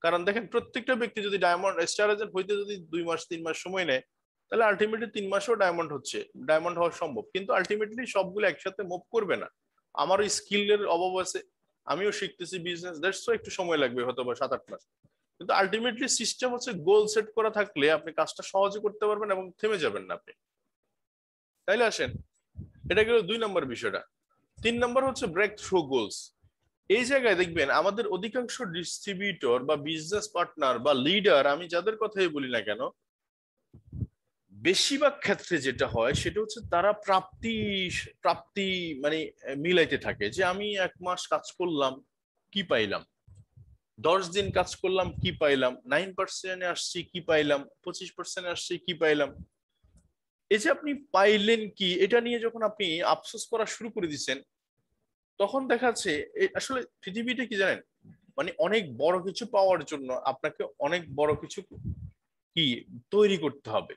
কারণ দেখেন প্রত্যেকটা ব্যক্তি যদি ডায়মন্ড স্টার এজেন্ট হইতে যদি 2 মাস 3 মাস সময় নেয়, তাহলে আলটিমেটলি 3 মাসেও ডায়মন্ড হওয়া সম্ভব, কিন্তু আলটিমেটলি সবগুলো একসাথে মুভ করবে না। আমারও স্কিলের অভাব আছে, আমিও শিখতেছি বিজনেস, দ্যাটস সো একটু সময় লাগবে হয়তো বা 7-8 মাস। কিন্তু আলটিমেটলি সিস্টেম হচ্ছে গোল সেট করা থাকলে আপনি কাজটা সহজে করতে পারবেন এবং থেমে যাবেন না আপনি। তাইলে আসেন, এটা গেল 2 নম্বর বিষয়টা। 3 নম্বর হচ্ছে ব্রেক থ্রু গোলস। এই জায়গায় দেখবেন আমাদের অধিকাংশ ডিস্ট্রিবিউটর বা বিজনেস পার্টনার বা লিডার, আমি যাদের কথাই বলি না কেন, বেশিরভাগ ক্ষেত্রে যেটা হয় সেটা হচ্ছে তারা প্রাপ্তি প্রাপ্তি মানে মিলাইতে থাকে, যে আমি 1 মাস কাজ করলাম কি পাইলাম, 10 দিন কাজ করলাম কি পাইলাম, 9% আসছি কি পাইলাম, 25% আসছি কি পাইলাম। এই যে আপনি পাইলেন কি, এটা নিয়ে যখন আপনি আফসোস করা শুরু করে দিচ্ছেন, তখন দেখা যাচ্ছে আসলে পৃথিবীটা কি জানেন, মানে অনেক বড় কিছু পাওয়ার জন্য আপনাকে অনেক বড় কিছু কি তৈরি করতে হবে।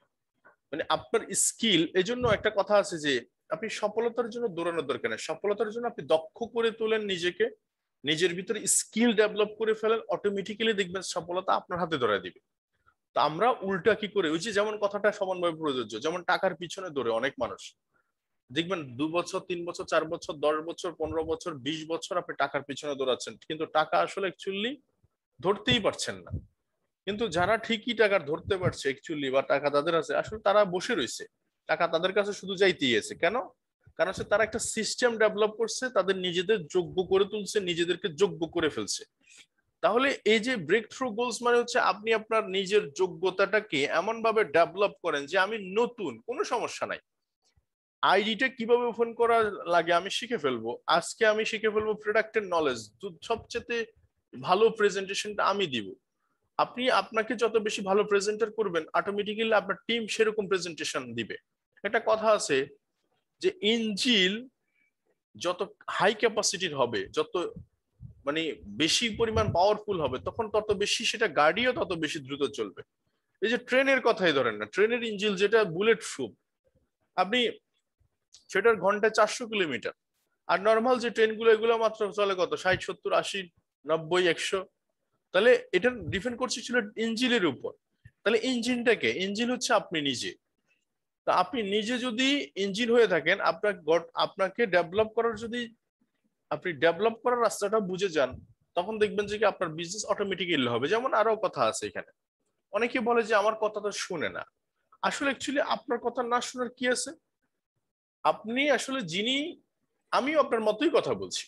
মানে আপনার স্কিল, এই জন্য একটা কথা আছে যে আপনি সফলতার জন্য দৌড়ানোর দরকার নেই, সফলতার জন্য আপনি দক্ষ করে তোলেন নিজেকে, নিজের ভিতরে স্কিল ডেভেলপ করে ফেলেন, অটোমেটিক্যালি দেখবেন সফলতা আপনার হাতে ধরে দিবে। তো আমরা উল্টা কি করে, ওই যে যেমন কথাটা সমানভাবে প্রযোজ্য, যেমন টাকার পিছনে দৌড়ে অনেক মানুষ দেখবেন 2 বছর 3 বছর 4 বছর 10 বছর 15 বছর 20 বছর আপনি টাকার পিছনে দৌড়াচ্ছেন, কিন্তু টাকা আসলে অ্যাকচুয়ালি ধরতেই পারছেন না। কিন্তু যারা ঠিকই টাকা ধরতে পারছে অ্যাকচুয়ালি, বা টাকা তাদের আছে, আসলে তারা বসে রয়েছে, টাকা তাদের কাছে শুধু যাইতেই আছে কেন, কারণ হচ্ছে তারা একটা সিস্টেম ডেভেলপ করছে, তাদের নিজেদের যোগ্য করে তুলছে, নিজেদেরকে যোগ্য করে ফেলছে। তাহলে এই যে ব্রেক থ্রু গোলস মানে হচ্ছে আপনি আপনার নিজের যোগ্যতাটাকে এমন ভাবে ডেভেলপ করেন যে আমি নতুন, কোনো সমস্যা নাই, আইডিটা কিভাবে ওপেন করা লাগে আমি শিখে ফেলবো, আজকে আমি শিখে ফেলবো প্রোডাক্টের নলেজ, সবচেয়ে ভালো প্রেজেন্টেশনটা আমি দিব। আপনি আপনাকে যত বেশি ভালো প্রেজেন্টার করবেন, অটোমেটিক্যালি আপনার টিম সেরকম প্রেজেন্টেশন দিবে। একটা কথা আছে যে ইঞ্জিল যত হাই ক্যাপাসিটির হবে, যত মানে বেশি পরিমাণ পাওয়ারফুল হবে, তখন তত বেশি সেটা গাড়িও তত বেশি দ্রুত চলবে। এই যে ট্রেনের কথাই ধরেন না, ট্রেনের ইঞ্জিল যেটা বুলেট প্রুফ, আপনি সেটার ঘন্টায় 400 কিলোমিটার, আর নর্মাল যে ট্রেনগুলো এগুলো মাত্র চলে কত 60 70 80 90 100। তাহলে এটা ডিপেন্ড করছে ছিল ইঞ্জিনের উপর। তাহলে ইঞ্জিনটাকে, ইঞ্জিন হচ্ছে আপনি নিজে। তা আপনি নিজে যদি ইঞ্জিন হয়ে থাকেন, আপনাকে ডেভেলপ করার, যদি আপনি ডেভেলপ করার রাস্তাটা বুঝে যান, তখন দেখবেন যে কি আপনার বিজনেস অটোমেটিক্যালি হবে। যেমন আরো কথা আছে এখানে, অনেকে বলে যে আমার কথা তো শুনে না। আসলে অ্যাকচুয়ালি আপনার কথা না শোনার কি আছে, আপনি আসলে যিনি, আমিও আপনার মতোই কথা বলছি,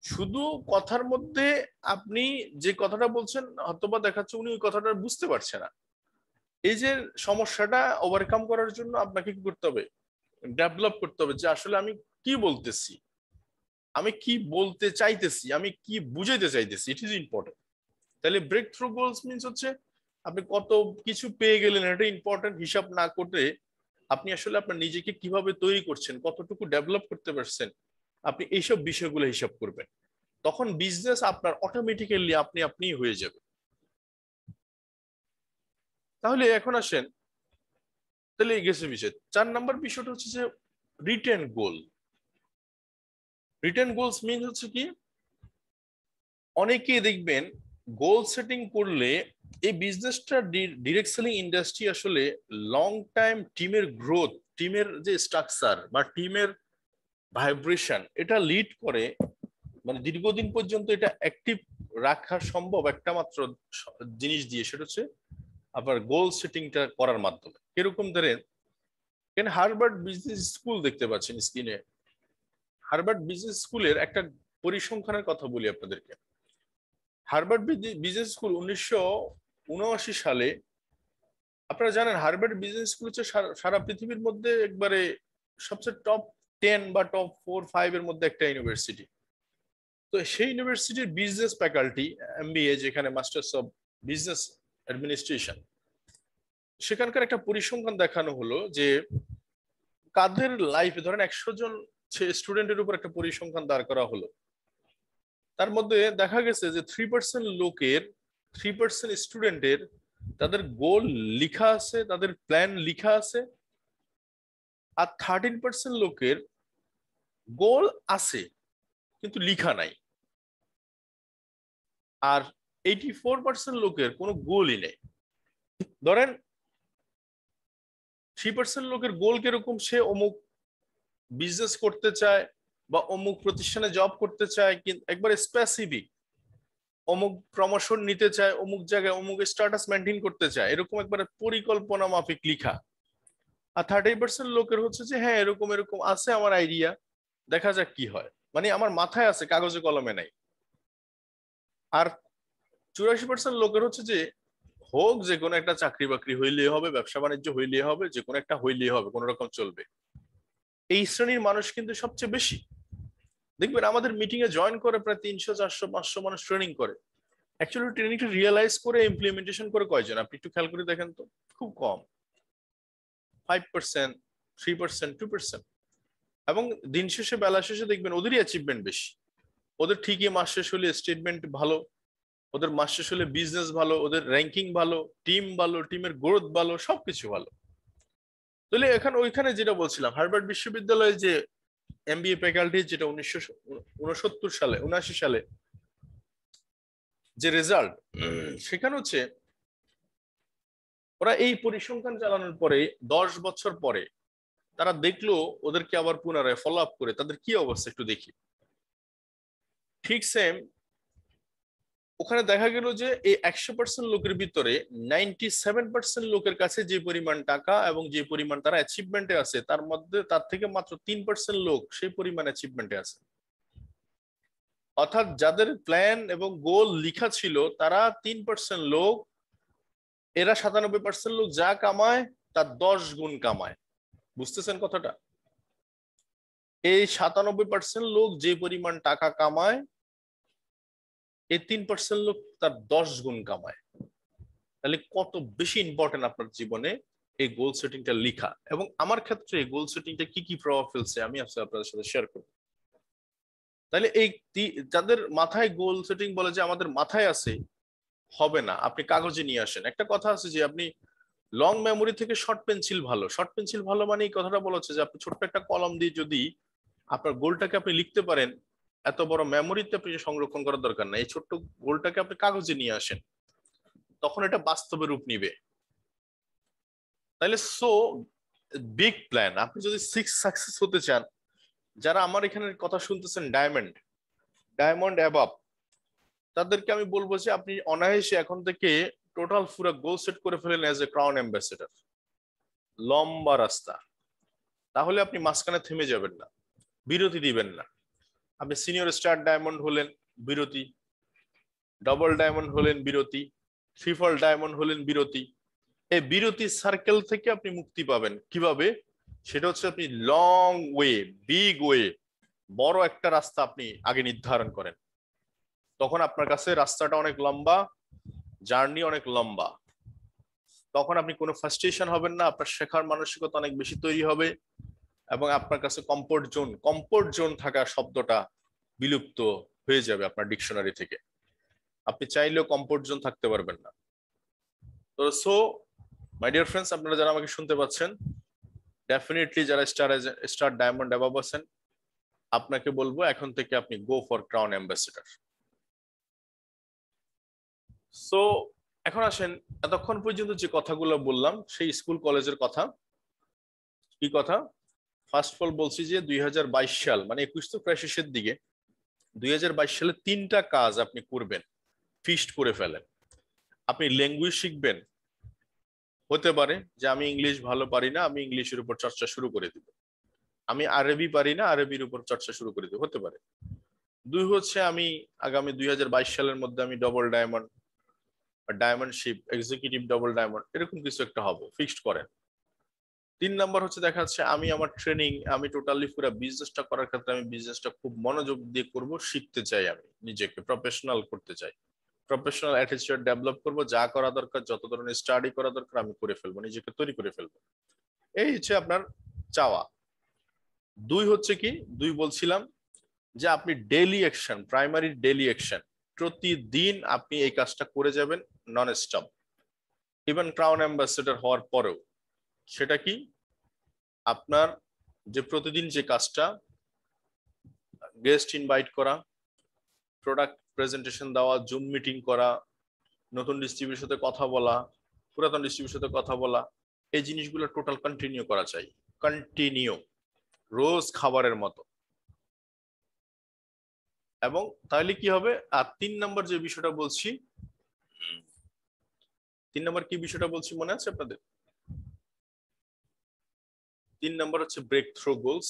শুধু কথার মধ্যে আপনি যে কথাটা বলছেন হয়তোবা দেখাচ্ছে উনি ওই কথাটা বুঝতে পারছে না। এই যে সমস্যাটা ওভারকাম করার জন্য আপনাকে কি করতে হবে, ডেভেলপ করতে হবে যে আসলে আমি কি বলতেছি, আমি কি বলতে চাইতেছি, আমি কি বুঝাইতে চাইতেছি, ইট ইজ ইম্পর্টেন্ট। তাহলে ব্রেক থ্রু গোলস মিনস হচ্ছে আপনি কত কিছু পেয়ে গেলেন এটা ইম্পর্টেন্ট হিসাব না করে, আপনি আসলে আপনার নিজেকে কিভাবে তৈরি করছেন, কতটুকু ডেভেলপ করতে পারছেন, আপনি এইসব বিষয়গুলো হিসাব করবেন, তখন বিজনেস আপনার অটোমেটিক্যালি আপনি আপনি হয়ে যাবে। তাহলে এখন আসেন, তাহলে গেছে বিষয় 4 নম্বর বিষয়টা হচ্ছে যে রিটেন গোল। রিটেন গোলস মিন হচ্ছে কি, অনেকেই দেখবেন গোল সেটিং করলে, এই বিজনেসটা ডিরেক্ট সেলিং ইন্ডাস্ট্রি আসলে লং টাইম টিমের গ্রোথ, টিমের যে স্ট্রাকচার বা টিমের ভাইব্রেশন, এটা লিড করে, মানে দীর্ঘদিন পর্যন্ত এটা অ্যাক্টিভ রাখা সম্ভব একটা মাত্র জিনিস দিয়ে, সেটা হচ্ছে আপনার গোল সেটিংটা করার মাধ্যমে। কিরকম ধরেন, এখানে হার্ভার্ড বিজনেস স্কুল দেখতে পাচ্ছেন স্ক্রিনে, হার্ভার্ড বিজনেস স্কুলের একটা পরিসংখ্যানের কথা বলি আপনাদেরকে। হার্ভার্ড বিজনেস স্কুল 1979 সালে, আপনারা জানেন হার্ভার্ড বিজনেস স্কুল হচ্ছে সারা পৃথিবীর মধ্যে একবারে সবচেয়ে টপ 10 বা টপ 4 5 এর মধ্যে একটা ইউনিভার্সিটি। তো সেই ইউনিভার্সিটির বিজনেস ফ্যাকাল্টি, এমবিএ, যেখানে মাস্টার্স অফ বিজনেস অ্যাডমিনিস্ট্রেশন, সেখানকার একটা পরিসংখ্যান দেখানো হলো যে কাদের লাইফে, ধরেন 100 জন স্টুডেন্টের উপর একটা পরিসংখ্যান দাঁড় করা হলো, তার মধ্যে দেখা গেছে যে 3% লোকের, 3% স্টুডেন্টের তাদের গোল লিখা আছে, তাদের প্ল্যান লিখা আছে, আর 13% লোকের গোল আছে কিন্তু লিখা নাই, আর 84% লোকের কোনো গোলই নেই। ধরেন 3% লোকের গোল কিরকম, সে অমুক বিজনেস করতে চায় বা অমুক প্রতিষ্ঠানে জব করতে চায়, কিন্তু একবার স্পেসিফিক অমুক প্রমোশন নিতে চায়, অমুক জায়গায় অমুক স্ট্যাটাস মেনটেন করতে চায়, এরকম একবারে পরিকল্পনা মাফিক লিখা। আর 30% লোকের হচ্ছে যে হ্যাঁ এরকম এরকম আছে আমার আইডিয়া, দেখা যাক কি হয়, মানে আমার মাথায় আছে কাগজে কলমে নাই। আর 84% লোকের হচ্ছে যে হোক যে কোনো একটা চাকরি বাকরি হইলেই হবে, ব্যবসা বাণিজ্য হইলেই হবে, যে কোনো একটা হইলেই হবে, কোনো রকম চলবে, এই শ্রেণীর মানুষ কিন্তু সবচেয়ে বেশি। দেখবেন আমাদের মিটিং এ জয়েন করে প্রায় 300 400 500 মানুষ ট্রেনিং করে। অ্যাকচুয়ালি ট্রেনিংটা রিয়েলাইজ করে ইমপ্লিমেন্টেশন করে কয়জন আপনি একটু খেয়াল করে দেখেন তো? খুব কম, 5%, 3%, 2%। এবং দিন শেষে বেলা শেষে দেখবেন ওদেরই অ্যাচিভমেন্ট বেশি। ওদের ঠিকই মাস শেষ হলে স্টেটমেন্ট ভালো, ওদের মাস শেষ হলে বিজনেস ভালো, ওদের র্যাঙ্কিং ভালো, টিম ভালো, টিমের গ্রোথ ভালো, সবকিছু ভালো। তাহলে এখন ওইখানে যেটা বলছিলাম, হার্ভার্ড বিশ্ববিদ্যালয়ে যে এমবিএ ফ্যাকাল্টি, যেটা 1969 সালে 79 সালে যে রেজাল্ট, সেখানে হচ্ছে ওরা এই পরিসংখ্যান চালানোর পরে 10 বছর পরে তারা দেখলো ওদেরকে আবার পুনরায় ফলো আপ করে তাদের কি অবস্থা একটু দেখি। ঠিক সেম ওখানে দেখা গেল যে এই 100% লোকের ভিতরে 97% লোকের কাছে যে পরিমাণ টাকা এবং যে পরিমাণ তারা অ্যাচিভমেন্টে আছে, তার মধ্যে তার থেকে মাত্র 3% লোক সেই পরিমাণ অ্যাচিভমেন্টে আছে। অর্থাৎ যাদের প্ল্যান এবং গোল লিখা ছিল তারা 3% লোক, এরা 97% লোক যা কামায় তার 10 গুণ কামায়। বুঝতেছেন কথাটা? এই 97% লোক যে পরিমাণ টাকা কামায়, এই 3% লোক তার 10 গুণ কামায়। তাহলে কত বেশি ইম্পর্টেন্ট আপনার জীবনে এই গোল সেটিংটা লিখা। এবং আমার ক্ষেত্রে এই গোল সেটিংটা কি কি প্রভাব ফেলছে আমি আজকে আপনাদের সাথে শেয়ার করব। তাহলে এই যাদের মাথায় গোল সেটিং বলে যে আমাদের মাথায় আছে, হবে না, আপনি কাগজে নিয়ে আসেন। একটা কথা আছে যে আপনি লং মেমোরি থেকে শর্ট পেন্সিল ভালো। শর্ট পেন্সিল ভালো মানে এই কথাটা বলা হচ্ছে যে আপনি ছোট্ট একটা কলম দিয়ে যদি আপনার গোলটাকে আপনি লিখতে পারেন, এত বড় মেমোরিতে আপনি সংরক্ষণ করার দরকার নাই, এই ছোট্ট গোলটাকে আপনি কাগজে নিয়ে আসেন, তখন এটা বাস্তবে রূপ নিবে। তাহলে সো বিগ প্ল্যান, আপনি যদি 6 সাকসেস হতে চান, যারা আমার এখানে কথা শুনতেছেন ডায়মন্ড, ডায়মন্ড অ্যাবাব, তাদেরকে আমি বলবো যে আপনি অনায়াসে এখন থেকে টোটাল পুরো গোল সেট করে ফেলেন অ্যাজ এ ক্রাউন অ্যাম্বাসেডর। লম্বা রাস্তা, তাহলে আপনি মাঝখানে থেমে যাবেন না, বিরতি দিবেন না। আপনি সিনিয়র স্টার ডায়মন্ড হলেন, বিরতি, ডবল ডায়মন্ড হলেন, বিরতি, ট্রিপল ডায়মন্ড হলেন, বিরতি। এই বিরতি সার্কেল থেকে আপনি মুক্তি পাবেন কিভাবে? সেটা হচ্ছে আপনি লং ওয়ে, বিগ ওয়ে, বড় একটা রাস্তা আপনি আগে নির্ধারণ করেন। তখন আপনার কাছে রাস্তাটা অনেক লম্বা, জার্নি অনেক লম্বা। তখন আপনি কোনো ফ্রাস্ট্রেশন হবেন না, আপনার শেখার মানসিকতা অনেক বেশি তৈরি হবে। এবং আপনার কাছে কমফোর্ট জোন থাকা শব্দটা বিলুপ্ত হয়ে যাবে আপনার ডিকশনারি থেকে। আপনি চাইলেও কমফোর্ট জোন থাকতে পারবেন না। তো সো মাই ডিয়ার ফ্রেন্ডস, আপনারা যারা আমাকে শুনতে পাচ্ছেন, ডেফিনেটলি যারা স্টার ডায়মন্ড অ্যাবাব আছেন, আপনাকে বলবো এখন থেকে আপনি go for crown ambassador. So এখন আসেন, এতক্ষণ পর্যন্ত যে কথাগুলো বললাম সেই স্কুল কলেজের কথা। কি কথা? ফার্স্ট অফ অল বলছি যে 2022 সাল মানে 21 তো প্রায় শেষের দিকে, 2022 সালে 3টা কাজ আপনি করবেন, ফিক্সড করে ফেলেন। আপনি ল্যাঙ্গুয়েজ শিখবেন, হতে পারে যে আমি ইংলিশ ভালো পারি না, আমি ইংলিশের উপর চর্চা শুরু করে দিব। আমি আরবি পারি না, আরবির উপর চর্চা শুরু করে দিব, হতে পারে। 2 হচ্ছে আমি আগামী 2022 সালের মধ্যে আমি double diamond, diamondship, executive double diamond, এরকম কিছু একটা হবো, ফিক্সড করেন। 3 নাম্বার হচ্ছে দেখা যাচ্ছে আমি আমার ট্রেনিং, আমি টোটালি পুরো বিজনেসটা করার ক্ষেত্রে আমি বিজনেসটা খুব মনোযোগ দিয়ে করব, শিখতে চাই, আমি নিজেকে প্রফেশনাল করতে চাই, প্রফেশনাল অ্যাটিটিউড ডেভেলপ করব, যা করা দরকার, যত ধরনের স্টাডি করা দরকার আমি করে ফেলবো, নিজেকে তৈরি করে ফেলবো। এই হচ্ছে আপনার চাওয়া। 2 হচ্ছে কি? 2 বলছিলাম যে আপনি daily action, primary daily action, প্রতিদিন আপনি এই কাজটা করে যাবেন non stop, even crown ambassador হওয়ার পরেও। সেটা কি? আপনার যে প্রতিদিন যে কাজটা, গেস্ট ইনভাইট করা, প্রোডাক্ট প্রেজেন্টেশন দেওয়া, জুম মিটিং করা, নতুন ডিস্ট্রিবিউটরের সাথে কথা বলা, পুরাতন ডিস্ট্রিবিউটরের সাথে কথা বলা, এই জিনিসগুলো টোটাল কন্টিনিউ করা চাই, কন্টিনিউ, রোজ খাবারের মতো। এবং তাহলে কি হবে? আর 3 নম্বর যে বিষয়টা বলছি, 3 নম্বর কি বিষয়টা বলছি মনে আছে আপনাদের? 3 নম্বর হচ্ছে ব্রেক থ্রু গোলস,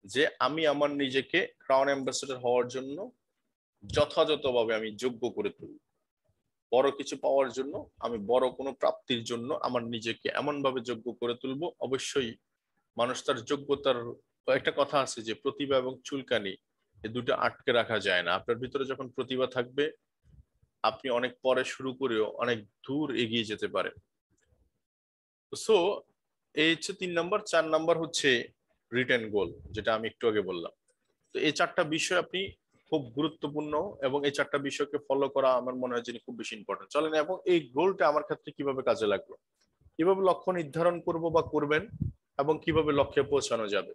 যে আমি আমার নিজেকে ক্রাউন অ্যাম্বাসেডর হওয়ার জন্য যথাযথভাবে আমি যোগ্য করে তুলব। বড় কিছু পাওয়ার জন্য, আমি বড় কোনো প্রাপ্তির জন্য আমার নিজেকে এমন ভাবে যোগ্য করে তুলবো। অবশ্যই মানুষ তার যোগ্যতার, একটা কথা আছে যে প্রতিভা এবং চুলকানি এই দুটো আটকে রাখা যায় না। আপনার ভিতরে যখন প্রতিভা থাকবে, আপনি অনেক পরে শুরু করেও অনেক দূর এগিয়ে যেতে পারেন। সো এই হচ্ছে 3 নম্বর। 4 নম্বর হচ্ছে রিটেন গোল, যেটা আমি একটু আগে বললাম। তো এই 4টা বিষয় আপনি খুব গুরুত্বপূর্ণ, এবং এই 4টা বিষয়কে ফলো করা আমার মনে হয় যে খুব বেশি ইম্পর্টেন্ট। চলেন, এবং এই গোলটা আমার ক্ষেত্রে কিভাবে কাজে লাগলো, কিভাবে লক্ষ্য নির্ধারণ করব বা করবেন, এবং কিভাবে লক্ষ্যে পৌঁছানো যাবে।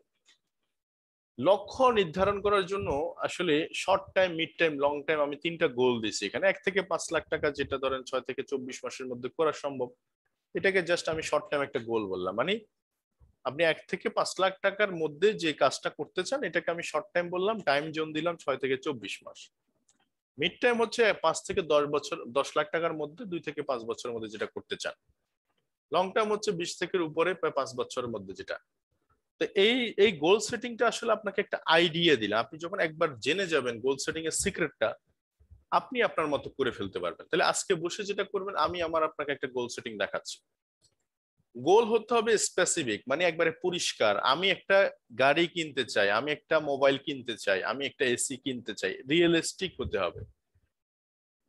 লক্ষ্য নির্ধারণ করার জন্য আসলে short time, mid time, long time, আমি 3টা গোল দিছি এখানে। 1 থেকে 5 লাখ টাকা, যেটা ধরেন 6 থেকে 24 মাসের মধ্যে করা সম্ভব, এটাকে জাস্ট আমি শর্ট টাইম একটা গোল বললাম। মানে আপনি 1 থেকে 5 লাখ টাকার মধ্যে যে কাজটা করতে চান, এটাকে আমি শর্ট টাইম বললাম, টাইম জোন দিলাম 6 থেকে 24 মাস। মিড টাইম হচ্ছে 5 থেকে 10 বছর, 10 লাখ টাকার মধ্যে 2 থেকে 5 বছরের মধ্যে যেটা করতে চান। লং টার্ম হচ্ছে 20 থেকে উপরে, প্রায় 5 বছরের মধ্যে যেটা। তো এই এই গোল সেটিংটা আসলে আপনাকে একটা আইডিয়া দিলাম। আপনি যখন একবার জেনে যাবেন গোল সেটিং এর সিক্রেটটা, আপনি আপনার মতো করে ফেলতে পারবেন। তাহলে আজকে বসে যেটা করবেন, আমি আপনাকে একটা গোল সেটিং দেখাচ্ছি। গোল হতে হবে স্পেসিফিক, মানে একবারে পরিষ্কার। আমি একটা গাড়ি কিনতে চাই, আমি একটা মোবাইল কিনতে চাই, আমি একটা এসি কিনতে চাই। রিয়েলিস্টিক হতে হবে,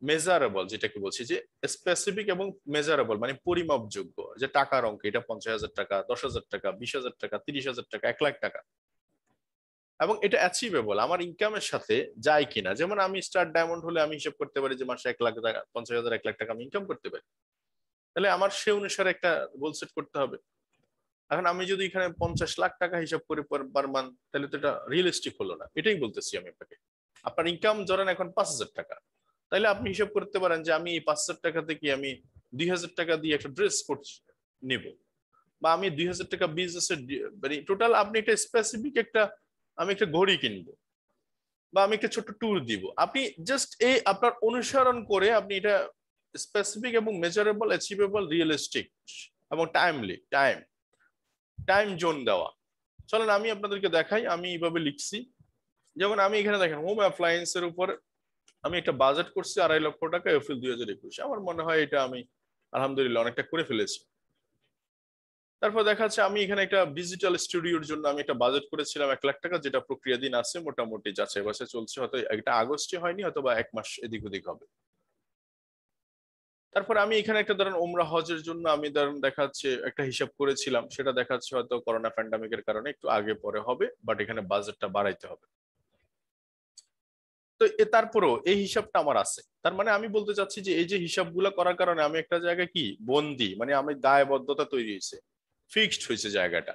মেজারেবল, যেটাকে বলছি যে স্পেসিফিক এবং মেজারেবল, মানে পরিমাপযোগ্য। যে টাকার অঙ্ক, এটা 50,000 টাকা, 10,000 টাকা, 20,000 টাকা, 30,000 টাকা, 1 লাখ টাকা, এবং এটা অ্যাচিভেবল আমার ইনকামের সাথে যায় কিনা। যেমন আমি স্টার ডায়মন্ড হলে আমি হিসাব করতে পারি যে মাসে 1 লাখ টাকা, 50,000, 1 লাখ টাকা আমি ইনকাম করতে পারি। তাহলে আমার সে অনুসারে একটা গোল সেট করতে হবে। এখন আমি যদি এখানে 50 লাখ টাকা হিসাব করি পার মান্থ, তাহলে তো এটা রিয়েলিস্টিক হলো না। এটাই বলতেছি আমি আপনাকে। আপনার ইনকাম ধরেন এখন 5,000 টাকা, তাহলে আপনি হিসাব করতে পারেন যে আমি এই 5,000 টাকা থেকে আমি 2,000 টাকা দিয়ে একটা ড্রেস করছি নেব, বা আমি 2,000 টাকা বিজনেসের, মানে টোটাল আপনি একটা স্পেসিফিক একটা, আমি একটা ঘড়ি কিনবো, বা আমি একটা ছোট্ট ট্যুর দিব। আপনি জাস্ট এই আপনার অনুসরণ করে আপনি এটা স্পেসিফিক এবং মেজারেবল, অ্যাচিভেবল, রিয়েলিস্টিক এবং টাইমলি, টাইম জোন দেওয়া। চলেন আমি আপনাদেরকে দেখাই আমি এইভাবে লিখছি। যেমন আমি এখানে দেখেন হোম অ্যাপ্লায়েন্সের উপর আমি একটা বাজেট করছি 2.5 লক্ষ টাকা এপ্রিল 2021। আমার মনে হয় এটা আমি আলহামদুলিল্লাহ অনেকটা করে ফেলেছি। তারপর দেখা যাচ্ছে আমি এখানে একটা ডিজিটাল স্টুডিওর জন্য আমি একটা বাজেট করেছিলাম 1 লাখ টাকা, যেটা প্রক্রিয়াধীন আছে, মোটামুটি যাচাই বাছাই চলছে। হয়তো এটা আগস্টে হয়নি, হয়তো বা 1 মাস এদিক ওদিক হবে। তারপর আমি এখানে একটা ধরেন ওমরা হজের জন্য আমি ধরেন দেখা যাচ্ছে একটা হিসাব করেছিলাম, সেটা দেখা যাচ্ছে হয়তো করোনা প্যান্ডামিকের কারণে একটু আগে পরে হবে, বাট এখানে বাজেটটা বাড়াইতে হবে। তো তারপরেও এই হিসাবটা আমার আছে। তার মানে আমি বলতে চাচ্ছি যে এই যে হিসাবগুলো করার কারণে আমি একটা জায়গায় কি বন্দি, মানে আমি দায়বদ্ধতা তৈরি হয়েছে, ফিক্সড হয়েছে জায়গাটা।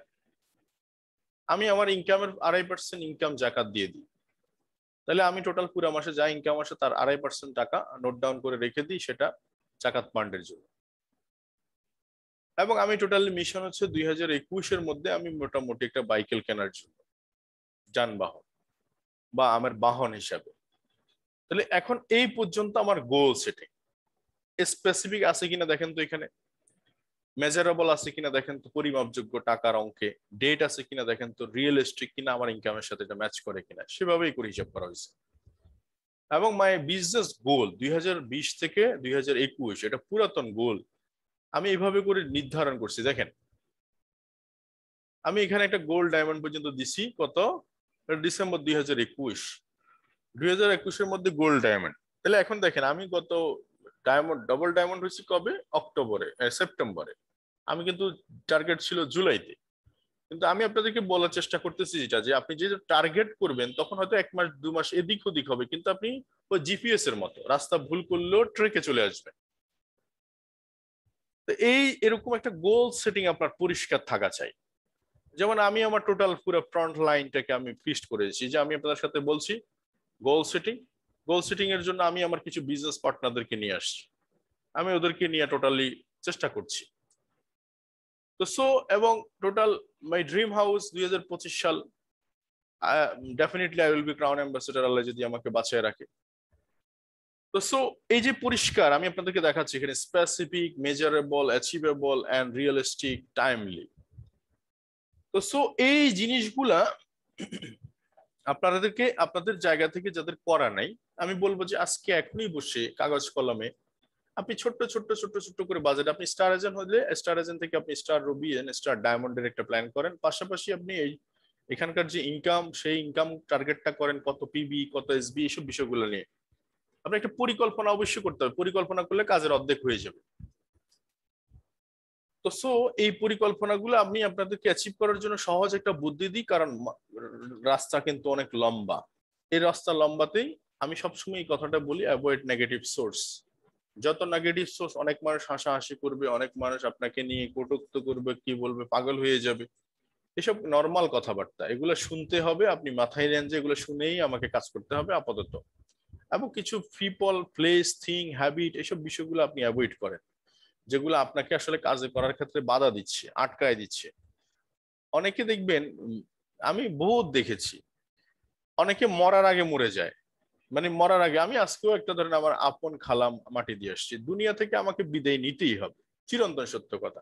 আমি আমার ইনকামের 2.5% ইনকাম জাকাত দিয়ে দিই। তাহলে আমি টোটাল পুরো মাসে যা ইনকাম আসে তার 2.5% টাকা নোট ডাউন করে রেখে দিই, সেটা জাকাত ফান্ডের জন্য। এবং আমি টোটালি মিশন হচ্ছে 2021-এর মধ্যে আমি মোটামুটি একটা বাইকেল কেনার জন্য, যানবাহন বা আমার বাহন হিসাবে। তাহলে এখন এই পর্যন্ত আমার গোল সেটিং স্পেসিফিক আছে কিনা দেখেন তো, এখানে মেজারেবল আছে কিনা দেখেন তো, পরিমাপযোগ্য টাকার অঙ্কে, ডেট আছে কিনা দেখেন তো, রিয়েলিস্টিক কিনা, আমার ইনকামের সাথে এটা ম্যাচ করে কিনা, সেভাবেই করে হিসাব করা হয়েছে। এবং মাই বিজনেস গোল 2020 থেকে 2021, এটা পুরাতন গোল, আমি এইভাবে করে নির্ধারণ করছি। দেখেন আমি এখানে একটা গোল্ড ডায়মন্ড পর্যন্ত দিছি, কত, ডিসেম্বর 2021। 2021-এর মধ্যে গোল্ড ডায়মন্ড। তাহলে এখন দেখেন আমি গত ডায়মন্ড, ডবল ডায়মন্ড হয়েছে কবে, অক্টোবরে, সেপ্টেম্বরে। আমি কিন্তু টার্গেট ছিল জুলাইতে। কিন্তু আমি আপনাদেরকে বলার চেষ্টা করতেছি যেটা, যে আপনি যে টার্গেট করবেন তখন হয়তো 1 মাস 2 মাস এদিক ওদিক হবে, কিন্তু আপনি ওই জিপিএস এর মতো রাস্তা ভুল করলেও ট্রেকে চলে আসবেন। তো এই এরকম একটা গোল সেটিং আপনার পরিষ্কার থাকা চাই। যেমন আমি আমার টোটাল পুরো ফ্রন্ট লাইনটাকে আমি ফিক্সড করেছি, যে আমি আপনাদের সাথে বলছি গোল সেটিং। গোল সেটিং এর জন্য আমি আমার কিছু বিজনেস পার্টনারদেরকে নিয়ে আসছি, আমি ওদেরকে নিয়ে টোটালি চেষ্টা করছি। তো সো এবং টোটাল মাই ড্রিম হাউস 2025 সাল, definitely I will be crown ambassador, আল্লাহ যদি আমাকে বাঁচিয়ে রাখে। তো সো এই যে পরিষ্কার আমি আপনাদেরকে দেখাচ্ছি এখানে specific, measurable, achievable and realistic, timely. তো সো এই জিনিসগুলা আপনাদেরকে আপনাদের জায়গা থেকে যাদের করা নাই, আমি বলবো যে আজকে এখনই বসে কাগজ কলমে আপনি ছোট্ট ছোট্ট ছোট্ট ছোট্ট করে বাজেট, আপনি স্টার এজেন্ট হলে স্টার এজেন্ট থেকে আপনি স্টার রুবিএন, স্টার ডায়মন্ডের একটা প্ল্যান করেন, পাশাপাশি আপনি এই এখানকার যে ইনকাম, সেই ইনকাম টার্গেটটা করেন কত পিবি, কত এসবি, এইসব বিষয়গুলো নিয়ে আপনি একটা পরিকল্পনা অবশ্যই করতে হবে। পরিকল্পনা করলে কাজের অর্ধেক হয়ে যাবে। তো সো এই পরিকল্পনাগুলো আমি আপনাদেরকে অ্যাচিভ করার জন্য সহজ একটা বুদ্ধি দিই, কারণ রাস্তা কিন্তু অনেক লম্বা। এই রাস্তা লম্বাতেই আমি সবসময় এই কথাটা বলি, অ্যাভয়েড নেগেটিভ সোর্স। যত নেগেটিভ সোর্স, অনেক মানুষ হাসাহাসি করবে, অনেক মানুষ আপনাকে নিয়ে কটূক্ত করবে, কি বলবে, পাগল হয়ে যাবে, এসব নর্মাল কথাবার্তা, এগুলো শুনতে হবে। আপনি মাথায় নেন যে এগুলো শুনেই আমাকে কাজ করতে হবে আপাতত। এবং কিছু পিপল, প্লেস, থিং, হ্যাবিট, এসব বিষয়গুলো আপনি অ্যাভয়েড করেন, যেগুলো আপনাকে আসলে কাজে করার ক্ষেত্রে বাধা দিচ্ছে, আটকায় দিচ্ছে। অনেকে দেখবেন, আমি বহুত দেখেছি, অনেকে মরার আগে মরে যায়। মানে মরার আগে, আমি আজকেও একটা ধরেন আমার আপন খালাম মাটি দিয়ে আসছি, দুনিয়া থেকে আমাকে বিদায় নিতেই হবে, চিরন্তন সত্য কথা।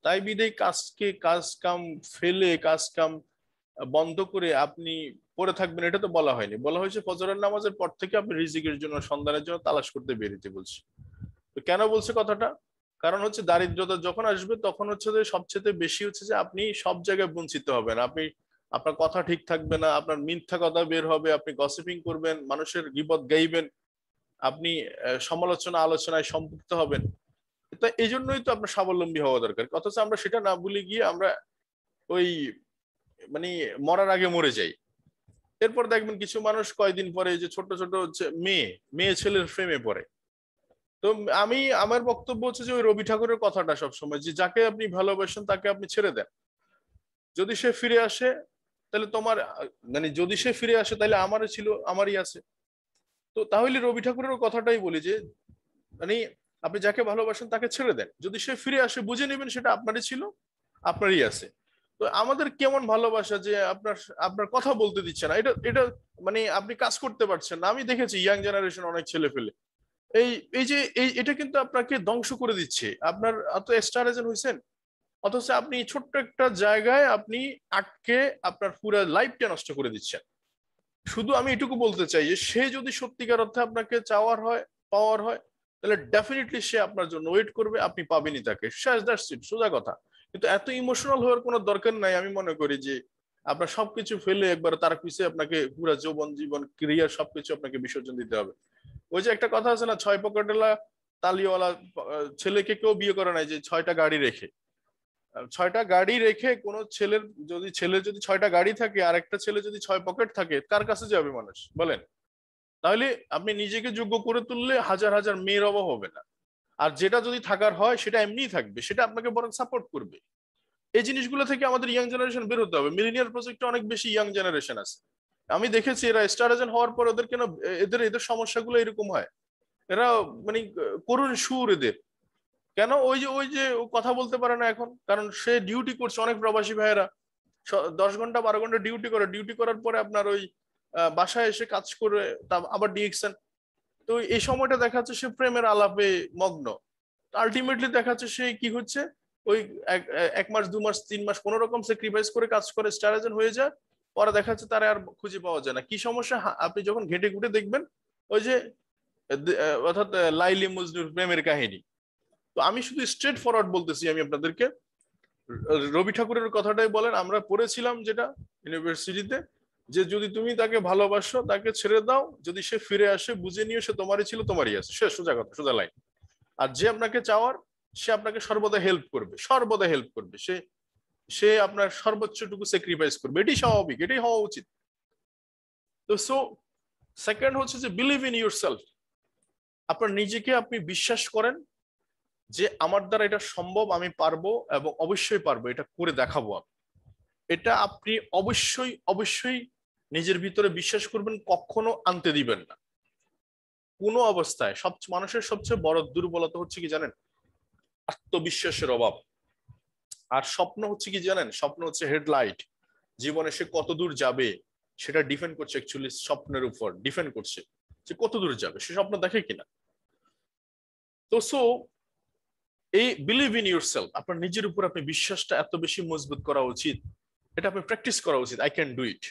তাই বিদায় কাজ কাম ফেলে, কাজ কাম বন্ধ করে আপনি পড়ে থাকবেন, এটা তো বলা হয়নি। বলা হয়েছে ফজরের নামাজের পর থেকে আপনি রিজিকের জন্য, সন্ধানের জন্য তালাশ করতে বেরিয়ে বলছে। তো কেন বলছে কথাটা? কারণ হচ্ছে দারিদ্রতা যখন আসবে তখন হচ্ছে যে সবচেয়ে বেশি হচ্ছে যে আপনি সব জায়গায় বঞ্চিত হবেন। আপনি, আপনার কথা ঠিক থাকবে না, আপনার মিথ্যা কথা বের হবে, আপনি গসিপিং করবেন, মানুষের গীবত গাইবেন, আপনি সমালোচনা আলোচনায় সম্পৃক্ত হবেন। তো এই জন্যই তো আপনার স্বাবলম্বী হওয়া দরকার। অথচ আমরা সেটা না ভুলে গিয়ে আমরা ওই মানে মরার আগে মরে যাই। এরপর দেখবেন কিছু মানুষ কয়দিন পরে যে ছোট ছোট মেয়ে মেয়ে ছেলের প্রেমে পড়ে। তো আমি, আমার বক্তব্য হচ্ছে যে ওই রবি ঠাকুরের কথাটা সবসময়, যে যাকে আপনি ভালোবাসেন তাকে আপনি ছেড়ে দেন, যদি সে ফিরে আসে তাহলে তোমার, মানে যদি সে ফিরে আসে তাহলে আমারও ছিল, আমারই আছে। তো তাহলে রবি ঠাকুরের কথাটাই বলি যে মানে আপনি যাকে ভালোবাসেন তাকে ছেড়ে দেন, যদি সে ফিরে আসে বুঝে নেবেন সেটা আপনারই ছিল, আপনারই আছে। তো আমাদের কেমন ভালোবাসা যে আপনার আপনার কথা বলতে দিচ্ছে না, এটা এটা মানে আপনি কাজ করতে পারছেন না। আমি দেখেছি ইয়াং জেনারেশন অনেক ছেলে ফেলে এই এই যে এটা কিন্তু আপনাকে ধ্বংস করে দিচ্ছে। আপনার এত স্টার এজেন্ট হয়েছেন, অথচ আপনি ছোট্ট একটা জায়গায় আপনি আটকে আপনার পুরো লাইফটা নষ্ট করে দিচ্ছেন। শুধু আমি এটুকু বলতে চাই যে সে যদি সত্যিকার অর্থে আপনাকে চাওয়ার হয়, পাওয়ার হয়, তাহলে ডেফিনেটলি সে আপনার জন্য ওয়েট করবে, আপনি পাবেনই তাকে, শেষ, দ্যাটস ইট, সোজা কথা। কিন্তু এত ইমোশনাল হওয়ার কোনো দরকার নাই। আমি মনে করি যে আপনার সবকিছু ফেলে একবার তার পিছিয়ে আপনাকে পুরো যৌবন জীবন ক্রিয়া সবকিছু আপনাকে বিসর্জন দিতে হবে। ওই যে একটা কথা আছে না, 6 পকেটওয়ালা তালিওয়ালা ছেলেকে কেউ বিয়ে করে নাই যে 6টা গাড়ি রেখে। 6টা গাড়ি রেখে কোনো ছেলের, যদি ছেলে যদি 6টা গাড়ি থাকে আর একটা ছেলে যদি 6 পকেট থাকে, কার কাছে যাবে মানুষ বলেন? তাহলে আপনি নিজেকে যোগ্য করে তুললে হাজার হাজার মেয়ের অভাব হবে না। আর যেটা যদি থাকার হয় সেটা এমনিই থাকবে, সেটা আপনাকে বরং সাপোর্ট করবে। এই জিনিসগুলো থেকে আমাদের ইয়াং জেনারেশন বের হতে হবে। মিলিনিয়ার প্রজেক্টে অনেক বেশি ইয়াং জেনারেশন আছে, আমি দেখেছি এরা স্টার এজেন্ট হওয়ার পর ওদের কেন এদের এদের সমস্যাগুলো এরকম হয়। এরা মানে করুণ সুর এদের। কেন? ওই যে ও কথা বলতে পারে না এখন, কারণ সে ডিউটি করছে। অনেক প্রবাসী ভাইয়েরা 10 ঘন্টা 12 ঘন্টা ডিউটি করে, ডিউটি করার পরে আপনার ওই বাসায় এসে কাজ করে, তা আবার ডিএকশন। তো এই সময়টা দেখা যাচ্ছে সে প্রেমের আলাপে মগ্ন। আলটিমেটলি দেখা যাচ্ছে সে কি হচ্ছে, ওই 1 মাস 2 মাস 3 মাস কোন রকম স্যাক্রিফাইস করে কাজ করে স্টার এজেন্ট হয়ে যায়। পরে দেখা যাচ্ছে তারা আর খুঁজে পাওয়া যায় না। কি সমস্যা? আপনি যখন ঘেটে ঘুটে দেখবেন ওই যে অর্থাৎ লাইলি মজনুর প্রেমের কাহিনী। তো আমি শুধু স্ট্রেট ফরওয়ার্ড বলতেছি আমি আপনাদেরকে, রবি ঠাকুরের কথাটাই বলেন, আমরা পড়েছিলাম যেটা ইউনিভার্সিটিতে, যে যদি তুমি তাকে ভালোবাসো তাকে ছেড়ে দাও, যদি সে ফিরে আসে বুঝে নিও সে তোমারই ছিল, তোমারই আছে, সে সোজা কথা, সোজা লাইন। আর যে আপনাকে চাওয়ার, সে আপনাকে সর্বদা হেল্প করবে, সর্বদা হেল্প করবে। সে সে আপনার সর্বোচ্চটুকু স্যাক্রিফাইস করবে, এটাই স্বাভাবিক, এটাই হওয়া উচিত। তো সো সেকেন্ড হচ্ছে যে বিলিভ ইন ইউর সেলফ। আপনার নিজেকে আপনি বিশ্বাস করেন যে আমার দ্বারা এটা সম্ভব, আমি পারবো এবং অবশ্যই পারবো, এটা করে দেখাবো আমি। এটা আপনি অবশ্যই অবশ্যই নিজের ভিতরে বিশ্বাস করবেন, কখনো আনতে দিবেন না কোনো অবস্থায়। মানুষের সবচেয়ে বড় দুর্বলতা হচ্ছে কি জানেন? আত্মবিশ্বাসের অভাব। আর স্বপ্ন হচ্ছে কি জানেন? স্বপ্ন হচ্ছে হেডলাইট। জীবনে সে কত দূর যাবে সেটা ডিপেন্ড করছে, অ্যাকচুয়ালি স্বপ্নের উপর ডিপেন্ড করছে যে কত দূর যাবে, সে স্বপ্ন দেখে কিনা। তো সো এই বিলিভ ইন ইউর সেলফ, আপনার নিজের উপর আপনি বিশ্বাসটা এত বেশি মজবুত করা উচিত, এটা আপনি প্র্যাকটিস করা উচিত। I can do it.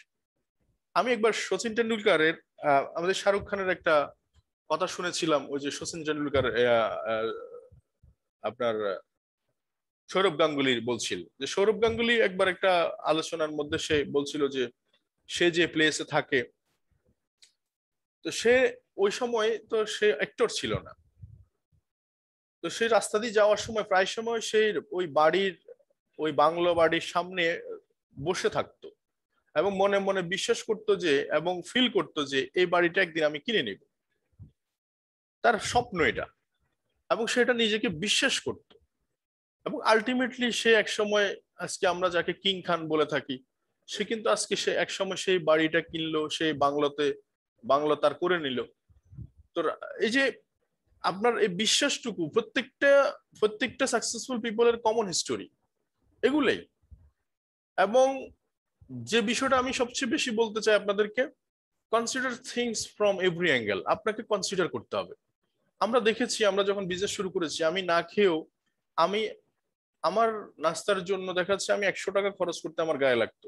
আমি একবার সচিন টেন্ডুলকারের আমাদের শাহরুখ খানের একটা কথা শুনেছিলাম ওই যে সচিন টেন্ডুলকার আপনার সৌরভ গাঙ্গুলি বলছিল যে সৌরভ গাঙ্গুলি একবার একটা আলোচনার মধ্যে সে বলছিল যে সে যে প্লেসে থাকে, তো সে ওই সময় তো সে অ্যাক্টর ছিল না, তো সে রাস্তা দিয়ে যাওয়ার সময় প্রায় সময় সেই ওই বাড়ির ওই বাংলো বাড়ির সামনে বসে থাকতো এবং মনে মনে বিশ্বাস করতো যে এবং ফিল করতো যে এই বাড়িটা একদিন আমি কিনে নিব, তার স্বপ্ন এটা, এবং সেটা নিজেকে বিশ্বাস করত। এবং আলটিমেটলি সে এক সময়, আজকে আমরা যাকে কিং খান বলে থাকি, সে কিন্তু আজকে সে এক সময় সেই বাড়িটা কিনলো, সেই বাংলোতে বাংলো তার করে নিল। তো এই যে আপনার এই বিশ্বাসটুকু প্রত্যেকটা প্রত্যেকটা সাকসেসফুল পিপলের কমন হিস্টোরি এগুলোই। এবং যে বিষয়টা আমি সবচেয়ে বেশি বলতে চাই আপনাদেরকে, consider things from every angle, আপনাকে কনসিডার করতে হবে। আমরা দেখেছি, আমরা যখন বিজনেস শুরু করেছি, আমি না খেয়েও আমি আমার নাস্তার জন্য দেখা যাচ্ছে আমি 100 টাকা খরচ করতে আমার গায়ে লাগতো,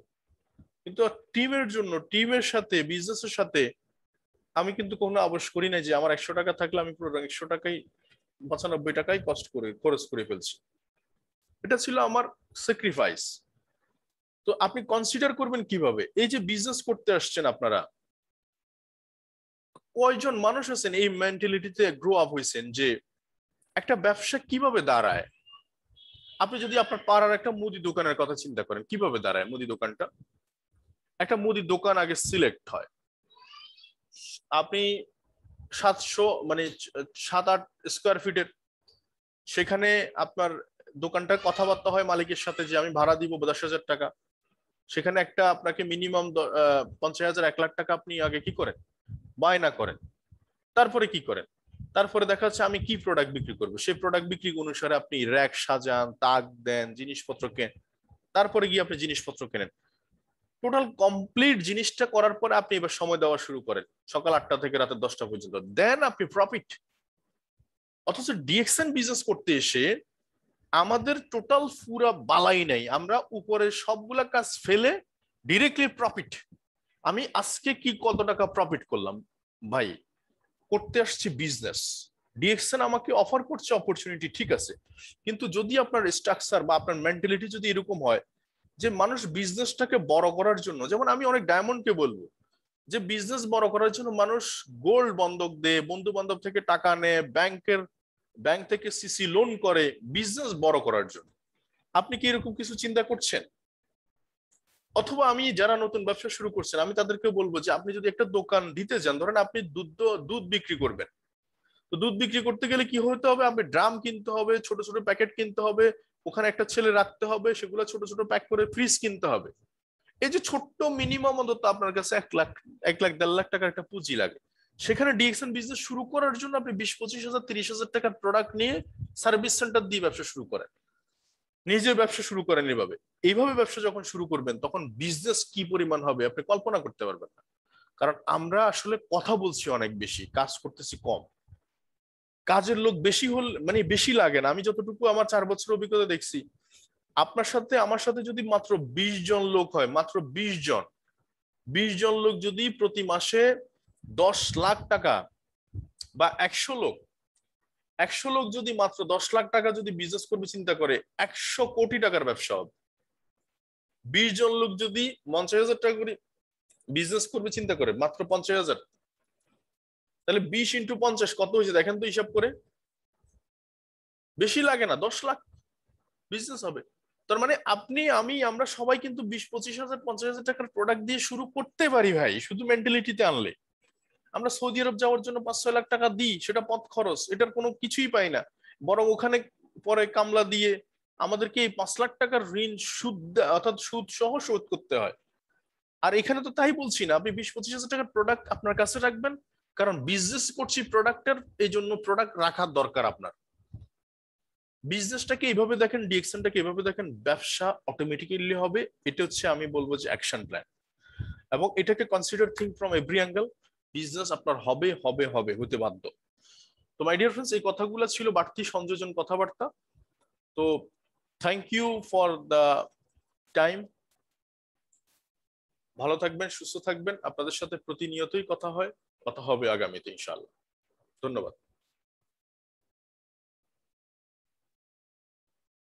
কিন্তু টিমের জন্য, টিমের সাথে, বিজনেসের সাথে আমি কিন্তু কোনো আবশ করি নাই যে আমার 100 টাকা থাকলে আমি পুরো 100 টাকাই 95 টাকাই কষ্ট করে খরচ করে ফেলছি। এটা ছিল আমার স্যাক্রিফাইস। তো আপনি কনসিডার করবেন কিভাবে, এই যে বিজনেস করতে আসছেন আপনারা, কয়জন মানুষ আছেন এই মেন্টালিটিতে গ্রো আপ হয়েছেন যে একটা ব্যবসা কিভাবে দাঁড়ায়। আপনি যদি আপনার পাড়ার একটা মুদি দোকানের কথা চিন্তা করেন, কিভাবে দাঁড়ায় মুদি দোকানটা। একটা মুদি দোকান আগে সিলেক্ট হয়, আপনি 700 মানে 7-8 স্কোয়ার ফিটের, সেখানে আপনার দোকানটা কথাবার্তা হয় মালিকের সাথে যে আমি ভাড়া দিব 10,000 টাকা। সেখানে একটা আপনাকে মিনিমাম 50,000 1 লাখ টাকা আপনি আগে কি করেন, বায়না করেন। তারপরে কি করেন, তারপরে দেখা যাচ্ছে আমি কি প্রোডাক্ট বিক্রি করবো, সেই প্রোডাক্ট বিক্রি অনুসারে আপনি র্যাক সাজান, তাক দেন, জিনিসপত্র কেন, তারপরে গিয়ে আপনি জিনিসপত্র কেনেন। টোটাল কমপ্লিট জিনিসটা করার পরে আপনি এবার সময় দেওয়া শুরু করেন সকাল 8টা থেকে রাতে 10টা পর্যন্ত, দেন আপনি প্রফিট। অথচ ডিএক্সএন বিজনেস করতে এসে আমাদের টোটাল পুরা বালাই নাই, আমরা উপরের সবগুলা কাজ ফেলে ডিরেক্টলি প্রফিট। আমি আজকে কি কত টাকা প্রফিট করলাম ভাই, করতে আসছি বিজনেস। ডিএক্সএন আমাকে অফার করছে অপরচুনিটি, ঠিক আছে, কিন্তু যদি আপনার স্ট্রাকচার বা আপনার মেন্টালিটি যদি এরকম হয় যে মানুষ বিজনেসটাকে বড় করার জন্য, যেমন আমি অনেক ডায়মন্ডকে বলবো যে বিজনেস বড় করার জন্য মানুষ গোল্ড বন্ধক দেয়, বন্ধু বান্ধব থেকে টাকা নেয়, ব্যাংক থেকে সিসি লোন করে বিজনেস বড় করার জন্য। আপনি কি এরকম কিছু চিন্তা করছেন? অথবা আমি যারা নতুন ব্যবসা শুরু করছেন আমি তাদেরকে বলবো যে আপনি যদি একটা দোকান দিতে যান, ধরেন আপনি দুধ বিক্রি করবেন, তো দুধ বিক্রি করতে গেলে কি হতে হবে, আপনি ড্রাম কিনতে হবে, ছোট ছোট প্যাকেট কিনতে হবে, ওখানে একটা ছেলে রাখতে হবে, সেগুলো ছোট ছোট প্যাক করে ফ্রিজ কিনতে হবে। এই যে ছোট্ট মিনিমাম অন্তত আপনার কাছে 1 লাখ, 1 লাখ 1.5 লাখ টাকার একটা পুঁজি লাগে। সেখানে ডিএক্সএন বিজনেস শুরু করার জন্য আপনি 20-25 হাজার 30 হাজার টাকার প্রোডাক্ট নিয়ে সার্ভিস সেন্টার দিয়ে ব্যবসা শুরু করেন, নিজের ব্যবসা শুরু করেন। এইভাবে এইভাবে ব্যবসা যখন শুরু করবেন তখন বিজনেস কি পরিমাণ হবে আপনি কল্পনা করতে পারবেন না। কারণ আমরা আসলে কথা বলছি অনেক বেশি, কাজ করতেছি কম। কাজের লোক বেশি হল মানে বেশি লাগে না। আমি যতটুকু আমার 4 বছর অভিজ্ঞতা দেখছি, আপনার সাথে আমার সাথে যদি মাত্র 20 জন লোক হয়, মাত্র 20 জন, 20 জন লোক যদি প্রতি মাসে 10 লাখ টাকা, বা 100 লোক, 100 লোক যদি মাত্র 10 লাখ টাকা যদি বিজনেস করবে চিন্তা করে, 100 কোটি টাকার ব্যবসা হবে। 20 জন লোক যদি 50,000 টাকা করে বিজনেস করবে চিন্তা করে, মাত্র 50,000, তাহলে 20 × 50 কত হয়েছে দেখেন তো হিসাব করে। বেশি লাগে না, 10 লাখ বিজনেস হবে। তার মানে আপনি আমি আমরা সবাই কিন্তু 20-25 হাজার 50,000 টাকার প্রোডাক্ট দিয়ে শুরু করতে পারি ভাই, শুধু মেন্টালিটিতে আনলে। আমরা সৌদি আরব যাওয়ার জন্য 5-6 লাখ টাকা দিই, সেটা পথ খরচ, এটার কোনো কিছুই পাই না, বরং ওখানে পরে কামলা দিয়ে আমাদেরকে এই 5 লাখ টাকার ঋণ সুদ অর্থাৎ সুদ সহ শোধ করতে হয়। আর এখানে তো তাই বলছি না আপনি 20-25 হাজার টাকার প্রোডাক্ট আপনার কাছে রাখবেন, কারণ বিজনেস করছি প্রোডাক্টের, এই জন্য প্রোডাক্ট রাখার দরকার আপনার। বিজনেসটাকে এইভাবে দেখেন, ডিএক্সএনটাকে এইভাবে দেখেন, ব্যবসা অটোমেটিক্যালি হবে। এটা হচ্ছে আমি বলবো যে অ্যাকশন প্ল্যান, এবং এটাকে consider think from every angle. Business আপনার হবে হবে হবে, হতে বাধ্য। তো মাই ডিয়ার ফ্রেন্ডস, এই কথাগুলো ছিল বাড়তি সংযোজন কথাবার্তা। তো thank you for the time. ভালো থাকবেন, সুস্থ থাকবেন, আপনাদের সাথে প্রতিনিয়তই কথা হয়, কথা হবে আগামীতে ইনশাআল্লাহ। ধন্যবাদ।